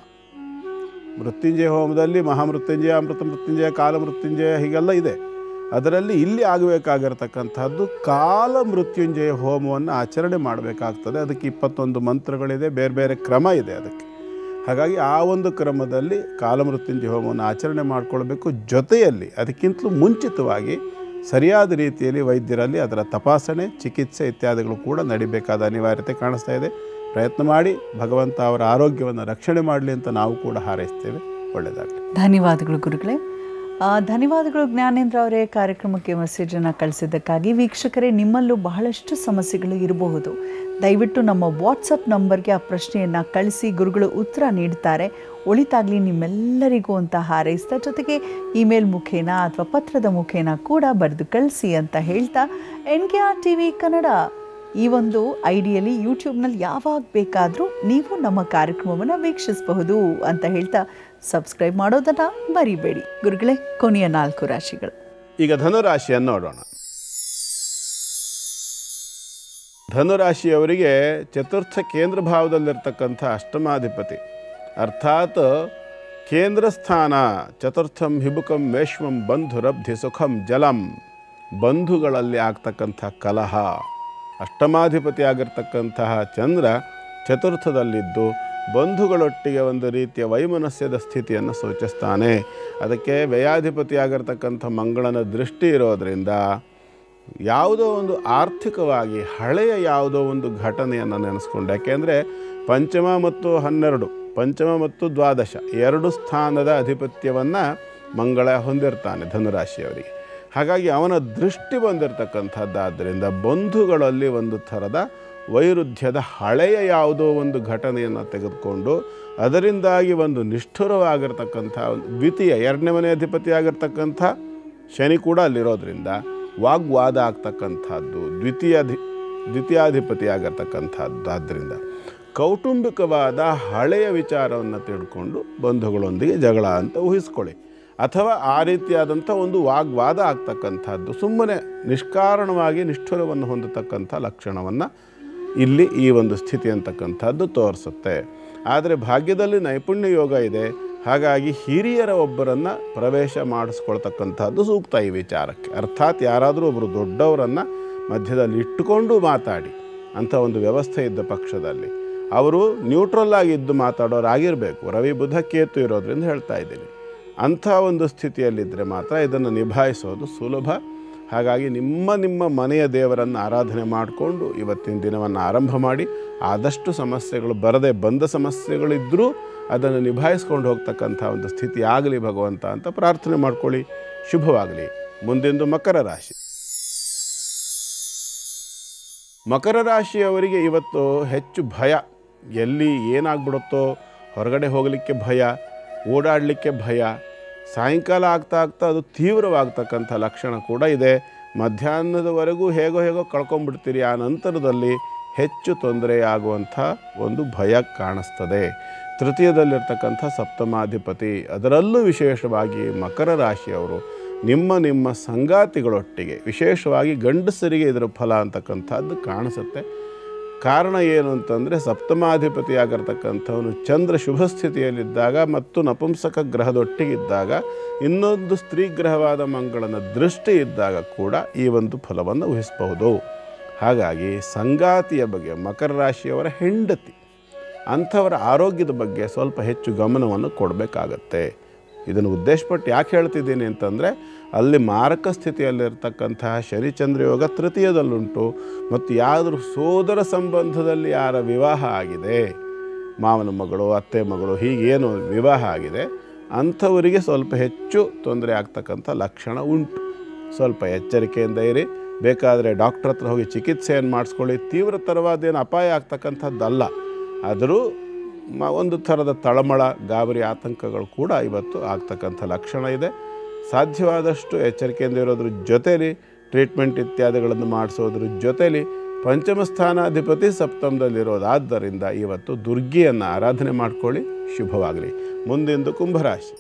ಮೃತ್ಯುಂಜಯ ಹೋಮದಲ್ಲಿ ಮಹಾಮೃತ್ಯುಂಜಯ, ಅಮೃತ ಮೃತ್ಯುಂಜಯ, ಕಾಲ ಮೃತ್ಯುಂಜಯ ಹೀಗೆಲ್ಲ ಇದೆ. ಅದರಲ್ಲಿ ಇಲ್ಲಿ ಆಗಬೇಕಾಗಿರ್ತಕ್ಕಂಥದ್ದು ಕಾಲ ಮೃತ್ಯುಂಜಯ ಹೋಮವನ್ನು ಆಚರಣೆ ಮಾಡಬೇಕಾಗ್ತದೆ. ಅದಕ್ಕೆ 21 ಮಂತ್ರಗಳಿದೆ, ಬೇರೆ ಬೇರೆ ಕ್ರಮ ಇದೆ ಅದಕ್ಕೆ. ಹಾಗಾಗಿ ಆ ಒಂದು ಕ್ರಮದಲ್ಲಿ ಕಾಲಮೃತ್ಯುಂಜಯ ಹೋಮವನ್ನು ಆಚರಣೆ ಮಾಡಿಕೊಳ್ಬೇಕು. ಜೊತೆಯಲ್ಲಿ ಅದಕ್ಕಿಂತಲೂ ಮುಂಚಿತವಾಗಿ ಸರಿಯಾದ ರೀತಿಯಲ್ಲಿ ವೈದ್ಯರಲ್ಲಿ ಅದರ ತಪಾಸಣೆ, ಚಿಕಿತ್ಸೆ ಇತ್ಯಾದಿಗಳು ಕೂಡ ನಡಿಬೇಕಾದ ಅನಿವಾರ್ಯತೆ ಕಾಣಿಸ್ತಾ ಇದೆ. ಪ್ರಯತ್ನ ಮಾಡಿ ಭಗವಂತ ಅವರ ಆರೋಗ್ಯವನ್ನು ರಕ್ಷಣೆ ಮಾಡಲಿ ಅಂತ ನಾವು ಕೂಡ ಹಾರೈಸ್ತೇವೆ. ಒಳ್ಳೆಯದಾಗಲಿ. ಧನ್ಯವಾದಗಳು ಗುರುಗಳೇ. ಧನ್ಯವಾದಗಳು ಜ್ಞಾನೇಂದ್ರ ಅವರೇ ಕಾರ್ಯಕ್ರಮಕ್ಕೆ ಮೆಸೇಜನ್ನು ಕಳಿಸಿದ್ದಕ್ಕಾಗಿ. ವೀಕ್ಷಕರೇ, ನಿಮ್ಮಲ್ಲೂ ಬಹಳಷ್ಟು ಸಮಸ್ಯೆಗಳು ಇರಬಹುದು. ದಯವಿಟ್ಟು ನಮ್ಮ ವಾಟ್ಸಪ್ ನಂಬರ್ಗೆ ಆ ಪ್ರಶ್ನೆಯನ್ನು ಕಳಿಸಿ, ಗುರುಗಳು ಉತ್ತರ ನೀಡ್ತಾರೆ. ಒಳಿತಾಗಲಿ ನಿಮ್ಮೆಲ್ಲರಿಗೂ ಅಂತ ಹಾರೈಸ್ತಾ, ಜೊತೆಗೆ ಇಮೇಲ್ ಮುಖೇನ ಅಥವಾ ಪತ್ರದ ಮುಖೇನ ಕೂಡ ಬರೆದು ಕಳಿಸಿ ಅಂತ ಹೇಳ್ತಾ, NKR TV ಕನ್ನಡ ಈ ಒಂದು ಐಡಿಯಲ್ಲಿ ಯೂಟ್ಯೂಬ್ನಲ್ಲಿ ಯಾವಾಗ ಬೇಕಾದರೂ ನೀವು ನಮ್ಮ ಕಾರ್ಯಕ್ರಮವನ್ನು ವೀಕ್ಷಿಸಬಹುದು ಅಂತ ಹೇಳ್ತಾ ಸಬ್ಸ್ಕ್ರೈಬ್ ಮಾಡೋದನ್ನು ಮರಿಬೇಡಿ. ಗುರುಗಳೇ, ಕೊನೆಯ 4 ರಾಶಿಗಳು. ಈಗ ಧನುರಾಶಿಯನ್ನು ನೋಡೋಣ. ಧನುರಾಶಿಯವರಿಗೆ ಚತುರ್ಥ ಕೇಂದ್ರ ಭಾವದಲ್ಲಿರ್ತಕ್ಕಂಥ ಅಷ್ಟಮಾಧಿಪತಿ ಅರ್ಥಾತ್ ಕೇಂದ್ರ ಸ್ಥಾನ ಚತುರ್ಥಂ ಹಿಬುಕಂ ವೇಶ್ವಂ ಬಂಧುರಬ್ಧಿ ಸುಖಂ ಜಲಂ. ಬಂಧುಗಳಲ್ಲಿ ಆಗ್ತಕ್ಕಂಥ ಕಲಹ, ಅಷ್ಟಮಾಧಿಪತಿ ಆಗಿರ್ತಕ್ಕಂತಹ ಚಂದ್ರ ಚತುರ್ಥದಲ್ಲಿದ್ದು ಬಂಧುಗಳೊಟ್ಟಿಗೆ ಒಂದು ರೀತಿಯ ವೈಮನಸ್ಯದ ಸ್ಥಿತಿಯನ್ನು ಸೂಚಿಸ್ತಾನೆ. ಅದಕ್ಕೆ ವ್ಯಯಾಧಿಪತಿ ಆಗಿರ್ತಕ್ಕಂಥ ಮಂಗಳನ ದೃಷ್ಟಿ ಇರೋದರಿಂದ ಯಾವುದೋ ಒಂದು ಆರ್ಥಿಕವಾಗಿ ಹಳೆಯ ಯಾವುದೋ ಒಂದು ಘಟನೆಯನ್ನು ನೆನೆಸ್ಕೊಂಡು, ಯಾಕೆಂದರೆ ಪಂಚಮ ಮತ್ತು 12, ಪಂಚಮ ಮತ್ತು ದ್ವಾದಶ 2 ಸ್ಥಾನದ ಅಧಿಪತ್ಯವನ್ನು ಮಂಗಳ ಹೊಂದಿರ್ತಾನೆ ಧನುರಾಶಿಯವರಿಗೆ. ಹಾಗಾಗಿ ಅವನ ದೃಷ್ಟಿ ಬಂದಿರತಕ್ಕಂಥದ್ದಾದ್ದರಿಂದ ಬಂಧುಗಳಲ್ಲಿ ಒಂದು ಥರದ ವೈರುಧ್ಯದ ಹಳೆಯ ಯಾವುದೋ ಒಂದು ಘಟನೆಯನ್ನು ತೆಗೆದುಕೊಂಡು ಅದರಿಂದಾಗಿ ಒಂದು ನಿಷ್ಠುರವಾಗಿರ್ತಕ್ಕಂಥ ದ್ವಿತೀಯ 2ನೇ ಮನೆ ಅಧಿಪತಿಯಾಗಿರ್ತಕ್ಕಂಥ ಶನಿ ಕೂಡ ಅಲ್ಲಿರೋದ್ರಿಂದ ವಾಗ್ವಾದ ಆಗ್ತಕ್ಕಂಥದ್ದು, ದ್ವಿತೀಯಾಧಿಪತಿ ಆಗಿರ್ತಕ್ಕಂಥದ್ದು. ಆದ್ದರಿಂದ ಕೌಟುಂಬಿಕವಾದ ಹಳೆಯ ವಿಚಾರವನ್ನು ತಿಳ್ಕೊಂಡು ಬಂಧುಗಳೊಂದಿಗೆ ಜಗಳ ಅಂತ ಊಹಿಸ್ಕೊಳ್ಳಿ, ಅಥವಾ ಆ ರೀತಿಯಾದಂಥ ಒಂದು ವಾಗ್ವಾದ ಆಗ್ತಕ್ಕಂಥದ್ದು, ಸುಮ್ಮನೆ ನಿಷ್ಕಾರಣವಾಗಿ ನಿಷ್ಠುರವನ್ನು ಹೊಂದತಕ್ಕಂಥ ಲಕ್ಷಣವನ್ನು ಇಲ್ಲಿ ಈ ಒಂದು ಸ್ಥಿತಿ ಅಂತಕ್ಕಂಥದ್ದು ತೋರಿಸುತ್ತೆ. ಆದರೆ ಭಾಗ್ಯದಲ್ಲಿ ನೈಪುಣ್ಯ ಯೋಗ ಇದೆ, ಹಾಗಾಗಿ ಹಿರಿಯರ ಒಬ್ಬರನ್ನು ಪ್ರವೇಶ ಮಾಡಿಸ್ಕೊಳ್ತಕ್ಕಂಥದ್ದು ಸೂಕ್ತ ಈ ವಿಚಾರಕ್ಕೆ. ಅರ್ಥಾತ್ ಯಾರಾದರೂ ಒಬ್ಬರು ದೊಡ್ಡವರನ್ನು ಮಧ್ಯದಲ್ಲಿ ಇಟ್ಟುಕೊಂಡು ಮಾತಾಡಿ ಅಂಥ ಒಂದು ವ್ಯವಸ್ಥೆ ಇದ್ದ ಪಕ್ಷದಲ್ಲಿ ಅವರು ನ್ಯೂಟ್ರಲ್ ಆಗಿದ್ದು ಮಾತಾಡೋರಾಗಿರಬೇಕು. ರವಿ ಬುಧ ಕೇತು ಇರೋದ್ರಿಂದ ಹೇಳ್ತಾ ಇದ್ದೀನಿ. ಅಂಥ ಒಂದು ಸ್ಥಿತಿಯಲ್ಲಿದ್ದರೆ ಮಾತ್ರ ಇದನ್ನು ನಿಭಾಯಿಸೋದು ಸುಲಭ. ಹಾಗಾಗಿ ನಿಮ್ಮ ಮನೆಯ ದೇವರನ್ನು ಆರಾಧನೆ ಮಾಡಿಕೊಂಡು ಇವತ್ತಿನ ದಿನವನ್ನು ಆರಂಭ ಮಾಡಿ, ಆದಷ್ಟು ಸಮಸ್ಯೆಗಳು ಬರದೆ ಬಂದ ಸಮಸ್ಯೆಗಳಿದ್ದರೂ ಅದನ್ನು ನಿಭಾಯಿಸ್ಕೊಂಡು ಹೋಗ್ತಕ್ಕಂಥ ಒಂದು ಸ್ಥಿತಿ ಆಗಲಿ ಭಗವಂತ ಅಂತ ಪ್ರಾರ್ಥನೆ ಮಾಡ್ಕೊಳ್ಳಿ. ಶುಭವಾಗಲಿ. ಮುಂದಿಂದು ಮಕರ ರಾಶಿ. ಮಕರ ರಾಶಿಯವರಿಗೆ ಇವತ್ತು ಹೆಚ್ಚು ಭಯ. ಎಲ್ಲಿ ಏನಾಗ್ಬಿಡುತ್ತೋ, ಹೊರಗಡೆ ಹೋಗಲಿಕ್ಕೆ ಭಯ, ಓಡಾಡಲಿಕ್ಕೆ ಭಯ. ಸಾಯಂಕಾಲ ಆಗ್ತಾ ಅದು ತೀವ್ರವಾಗ್ತಕ್ಕಂಥ ಲಕ್ಷಣ ಕೂಡ ಇದೆ. ಮಧ್ಯಾಹ್ನದವರೆಗೂ ಹೇಗೋ ಕಳ್ಕೊಂಡ್ಬಿಡ್ತೀರಿ. ಆ ನಂತರದಲ್ಲಿ ಹೆಚ್ಚು ತೊಂದರೆಯಾಗುವಂಥ ಒಂದು ಭಯ ಕಾಣಿಸ್ತದೆ. ತೃತೀಯದಲ್ಲಿರ್ತಕ್ಕಂಥ ಸಪ್ತಮಾಧಿಪತಿ, ಅದರಲ್ಲೂ ವಿಶೇಷವಾಗಿ ಮಕರ ರಾಶಿಯವರು ನಿಮ್ಮ ಸಂಗಾತಿಗಳೊಟ್ಟಿಗೆ, ವಿಶೇಷವಾಗಿ ಗಂಡಸರಿಗೆ ಇದರ ಫಲ ಅಂತಕ್ಕಂಥದ್ದು ಕಾಣಿಸುತ್ತೆ. ಕಾರಣ ಏನು ಅಂತಂದರೆ, ಸಪ್ತಮಾಧಿಪತಿಯಾಗಿರ್ತಕ್ಕಂಥವನು ಚಂದ್ರ ಶುಭ ಸ್ಥಿತಿಯಲ್ಲಿದ್ದಾಗ ಮತ್ತು ನಪುಂಸಕ ಗ್ರಹದೊಟ್ಟಿಗಿದ್ದಾಗ, ಇನ್ನೊಂದು ಸ್ತ್ರೀ ಗ್ರಹವಾದ ಮಂಗಳನ ದೃಷ್ಟಿ ಇದ್ದಾಗ ಕೂಡ ಈ ಒಂದು ಫಲವನ್ನು ಊಹಿಸಬಹುದು. ಹಾಗಾಗಿ ಸಂಗಾತಿಯ ಬಗ್ಗೆ, ಮಕರ ರಾಶಿಯವರ ಹೆಂಡತಿ ಅಂಥವರ ಆರೋಗ್ಯದ ಬಗ್ಗೆ ಸ್ವಲ್ಪ ಹೆಚ್ಚು ಗಮನವನ್ನು ಕೊಡಬೇಕಾಗತ್ತೆ. ಇದನ್ನು ಉದ್ದೇಶಪಟ್ಟು ಯಾಕೆ ಹೇಳ್ತಿದ್ದೀನಿ ಅಂತಂದರೆ, ಅಲ್ಲಿ ಮಾರಕ ಸ್ಥಿತಿಯಲ್ಲಿರ್ತಕ್ಕಂತಹ ಶನಿಚಂದ್ರ ಯೋಗ ತೃತೀಯದಲ್ಲುಂಟು. ಮತ್ತು ಯಾರಾದರೂ ಸೋದರ ಸಂಬಂಧದಲ್ಲಿ ಯಾರ ವಿವಾಹ ಆಗಿದೆ, ಮಾವನ ಮಗಳು, ಅತ್ತೆ ಮಗಳು, ಹೀಗೇನು ವಿವಾಹ ಆಗಿದೆ, ಅಂಥವರಿಗೆ ಸ್ವಲ್ಪ ಹೆಚ್ಚು ತೊಂದರೆ ಆಗ್ತಕ್ಕಂಥ ಲಕ್ಷಣ ಉಂಟು. ಸ್ವಲ್ಪ ಎಚ್ಚರಿಕೆಯಿಂದ ಇರಿ. ಬೇಕಾದರೆ ಡಾಕ್ಟ್ರ್ ಹತ್ರ ಹೋಗಿ ಚಿಕಿತ್ಸೆಯನ್ನು ಮಾಡಿಸ್ಕೊಳ್ಳಿ. ತೀವ್ರತರವಾದೇನು ಅಪಾಯ ಆಗ್ತಕ್ಕಂಥದ್ದಲ್ಲ. ಆದರೂ ಒಂದು ಥರದ ತಳಮಳ, ಗಾಬರಿ, ಆತಂಕಗಳು ಕೂಡ ಇವತ್ತು ಆಗ್ತಕ್ಕಂಥ ಲಕ್ಷಣ ಇದೆ. ಸಾಧ್ಯವಾದಷ್ಟು ಎಚ್ಚರಿಕೆಯಿಂದ ಇರೋದ್ರ ಜೊತೆಲಿ ಟ್ರೀಟ್ಮೆಂಟ್ ಇತ್ಯಾದಿಗಳನ್ನು ಮಾಡಿಸೋದ್ರ ಜೊತೆಲಿ ಪಂಚಮ ಸ್ಥಾನಾಧಿಪತಿ ಸಪ್ತಮದಲ್ಲಿರೋದಾದ್ದರಿಂದ ಇವತ್ತು ದುರ್ಗಿಯನ್ನು ಆರಾಧನೆ ಮಾಡ್ಕೊಳ್ಳಿ. ಶುಭವಾಗಲಿ. ಮುಂದಿಂದು ಕುಂಭರಾಶಿ.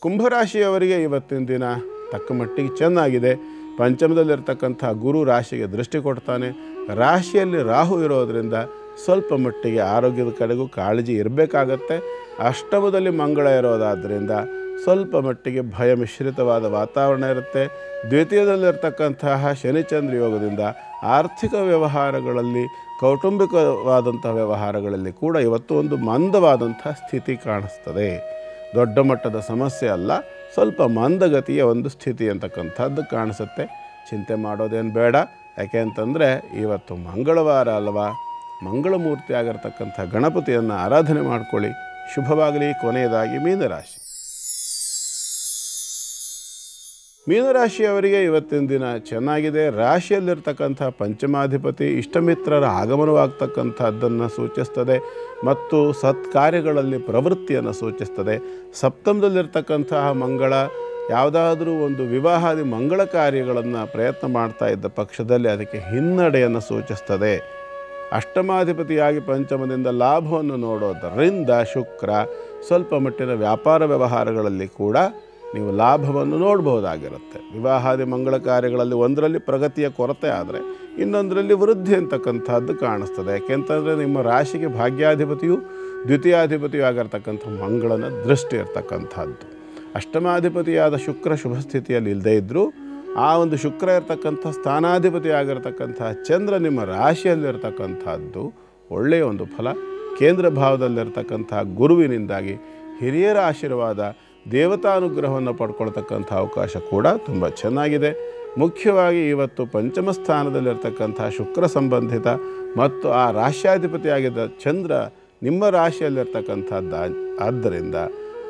ಕುಂಭರಾಶಿಯವರಿಗೆ ಇವತ್ತಿನ ದಿನ ತಕ್ಕ ಮಟ್ಟಿಗೆ ಚೆನ್ನಾಗಿದೆ. ಪಂಚಮದಲ್ಲಿರ್ತಕ್ಕಂಥ ಗುರು ರಾಶಿಗೆ ದೃಷ್ಟಿ ಕೊಡ್ತಾನೆ. ರಾಶಿಯಲ್ಲಿ ರಾಹು ಇರೋದರಿಂದ ಸ್ವಲ್ಪ ಮಟ್ಟಿಗೆ ಆರೋಗ್ಯದ ಕಡೆಗೂ ಕಾಳಜಿ ಇರಬೇಕಾಗತ್ತೆ. ಅಷ್ಟಮದಲ್ಲಿ ಮಂಗಳ ಇರೋದಾದ್ದರಿಂದ ಸ್ವಲ್ಪ ಮಟ್ಟಿಗೆ ಭಯ ಮಿಶ್ರಿತವಾದ ವಾತಾವರಣ ಇರುತ್ತೆ. ದ್ವಿತೀಯದಲ್ಲಿರ್ತಕ್ಕಂತಹ ಶನಿಚಂದ್ರ ಯೋಗದಿಂದ ಆರ್ಥಿಕ ವ್ಯವಹಾರಗಳಲ್ಲಿ, ಕೌಟುಂಬಿಕವಾದಂಥ ವ್ಯವಹಾರಗಳಲ್ಲಿ ಕೂಡ ಇವತ್ತು ಒಂದು ಮಂದವಾದಂಥ ಸ್ಥಿತಿ ಕಾಣಿಸ್ತದೆ. ದೊಡ್ಡ ಮಟ್ಟದ ಸಮಸ್ಯೆ ಅಲ್ಲ, ಸ್ವಲ್ಪ ಮಂದಗತಿಯ ಒಂದು ಸ್ಥಿತಿ ಅಂತಕ್ಕಂಥದ್ದು ಕಾಣಿಸುತ್ತೆ. ಚಿಂತೆ ಮಾಡೋದೇನು ಬೇಡ. ಯಾಕೆ ಅಂತಂದರೆ ಇವತ್ತು ಮಂಗಳವಾರ ಅಲ್ವಾ, ಮಂಗಳಮೂರ್ತಿ ಆಗಿರ್ತಕ್ಕಂಥ ಗಣಪತಿಯನ್ನು ಆರಾಧನೆ ಮಾಡ್ಕೊಳ್ಳಿ. ಶುಭವಾಗಲಿ. ಕೊನೆಯದಾಗಿ ಮೀನರಾಶಿ. ಮೀನರಾಶಿಯವರಿಗೆ ಇವತ್ತಿನ ದಿನ ಚೆನ್ನಾಗಿದೆ. ರಾಶಿಯಲ್ಲಿರ್ತಕ್ಕಂಥ ಪಂಚಮಾಧಿಪತಿ ಇಷ್ಟಮಿತ್ರರ ಆಗಮನವಾಗ್ತಕ್ಕಂಥದ್ದನ್ನು ಸೂಚಿಸ್ತದೆ ಮತ್ತು ಸತ್ಕಾರ್ಯಗಳಲ್ಲಿ ಪ್ರವೃತ್ತಿಯನ್ನು ಸೂಚಿಸ್ತದೆ. ಸಪ್ತಮದಲ್ಲಿರ್ತಕ್ಕಂತಹ ಮಂಗಳ ಯಾವುದಾದ್ರೂ ಒಂದು ವಿವಾಹಾದಿ ಮಂಗಳ ಕಾರ್ಯಗಳನ್ನು ಪ್ರಯತ್ನ ಮಾಡ್ತಾ ಇದ್ದ ಪಕ್ಷದಲ್ಲಿ ಅದಕ್ಕೆ ಹಿನ್ನಡೆಯನ್ನು ಸೂಚಿಸ್ತದೆ. ಅಷ್ಟಮಾಧಿಪತಿಯಾಗಿ ಪಂಚಮದಿಂದ ಲಾಭವನ್ನು ನೋಡೋದರಿಂದ ಶುಕ್ರ ಸ್ವಲ್ಪ ಮಟ್ಟಿನ ವ್ಯಾಪಾರ ವ್ಯವಹಾರಗಳಲ್ಲಿ ಕೂಡ ನೀವು ಲಾಭವನ್ನು ನೋಡ್ಬೋದಾಗಿರುತ್ತೆ. ವಿವಾಹಾದಿ ಮಂಗಳ ಕಾರ್ಯಗಳಲ್ಲಿ ಒಂದರಲ್ಲಿ ಪ್ರಗತಿಯ ಕೊರತೆ ಆದರೆ ಇನ್ನೊಂದರಲ್ಲಿ ವೃದ್ಧಿ ಅಂತಕ್ಕಂಥದ್ದು ಕಾಣಿಸ್ತದೆ. ಯಾಕೆಂತಂದರೆ ನಿಮ್ಮ ರಾಶಿಗೆ ಭಾಗ್ಯಾಧಿಪತಿಯು ದ್ವಿತೀಯಾಧಿಪತಿಯು ಆಗಿರ್ತಕ್ಕಂಥ ಮಂಗಳನ ದೃಷ್ಟಿ ಇರ್ತಕ್ಕಂಥದ್ದು. ಅಷ್ಟಮಾಧಿಪತಿಯಾದ ಶುಕ್ರ ಶುಭ ಸ್ಥಿತಿಯಲ್ಲಿ ಇಲ್ಲದೇ ಇದ್ದರೂ ಆ ಒಂದು ಶುಕ್ರ ಇರ್ತಕ್ಕಂಥ ಸ್ಥಾನಾಧಿಪತಿ ಆಗಿರ್ತಕ್ಕಂಥ ಚಂದ್ರ ನಿಮ್ಮ ರಾಶಿಯಲ್ಲಿರ್ತಕ್ಕಂಥದ್ದು ಒಳ್ಳೆಯ ಒಂದು ಫಲ. ಕೇಂದ್ರ ಭಾವದಲ್ಲಿರ್ತಕ್ಕಂಥ ಗುರುವಿನಿಂದಾಗಿ ಹಿರಿಯರ ಆಶೀರ್ವಾದ ದೇವತಾನುಗ್ರಹವನ್ನು ಪಡ್ಕೊಳ್ತಕ್ಕಂಥ ಅವಕಾಶ ಕೂಡ ತುಂಬ ಚೆನ್ನಾಗಿದೆ. ಮುಖ್ಯವಾಗಿ ಇವತ್ತು ಪಂಚಮ ಸ್ಥಾನದಲ್ಲಿರ್ತಕ್ಕಂಥ ಶುಕ್ರ ಸಂಬಂಧಿತ ಮತ್ತು ಆ ರಾಶ್ಯಾಧಿಪತಿಯಾಗಿದ್ದ ಚಂದ್ರ ನಿಮ್ಮ ರಾಶಿಯಲ್ಲಿರ್ತಕ್ಕಂಥದ್ದು ಆದ್ದರಿಂದ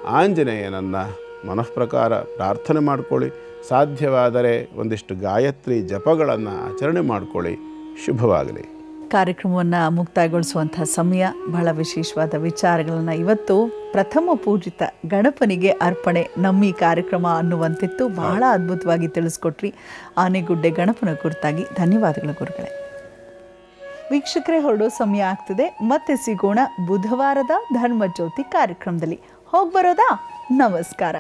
ಆಂಜನೇಯನನ್ನು ಮನಃಪ್ರಕಾರ ಪ್ರಾರ್ಥನೆ ಮಾಡಿಕೊಳ್ಳಿ. ಸಾಧ್ಯವಾದರೆ ಒಂದಿಷ್ಟು ಗಾಯತ್ರಿ ಜಪಗಳನ್ನು ಆಚರಣೆ ಮಾಡಿಕೊಳ್ಳಿ. ಶುಭವಾಗಲಿ. ಕಾರ್ಯಕ್ರಮವನ್ನು ಮುಕ್ತಾಯಗೊಳಿಸುವಂಥ ಸಮಯ. ಬಹಳ ವಿಶೇಷವಾದ ವಿಚಾರಗಳನ್ನು ಇವತ್ತು ಪ್ರಥಮ ಪೂಜಿತ ಗಣಪನಿಗೆ ಅರ್ಪಣೆ ನಮ್ಮ ಈ ಕಾರ್ಯಕ್ರಮ ಅನ್ನುವಂತಿತ್ತು. ಬಹಳ ಅದ್ಭುತವಾಗಿ ತಿಳಿಸ್ಕೊಟ್ರಿ ಆನೆಗುಡ್ಡೆ ಗಣಪನ ಕುರಿತಾಗಿ. ಧನ್ಯವಾದಗಳು ಗುರುಗಳೇ. ವೀಕ್ಷಕರೇ, ಹೊರಡೋ ಸಮಯ ಆಗ್ತಿದೆ. ಮತ್ತೆ ಸಿಗೋಣ ಬುಧವಾರದ ಧರ್ಮಜ್ಯೋತಿ ಕಾರ್ಯಕ್ರಮದಲ್ಲಿ. ಹೋಗ್ಬರೋದಾ? ನಮಸ್ಕಾರ.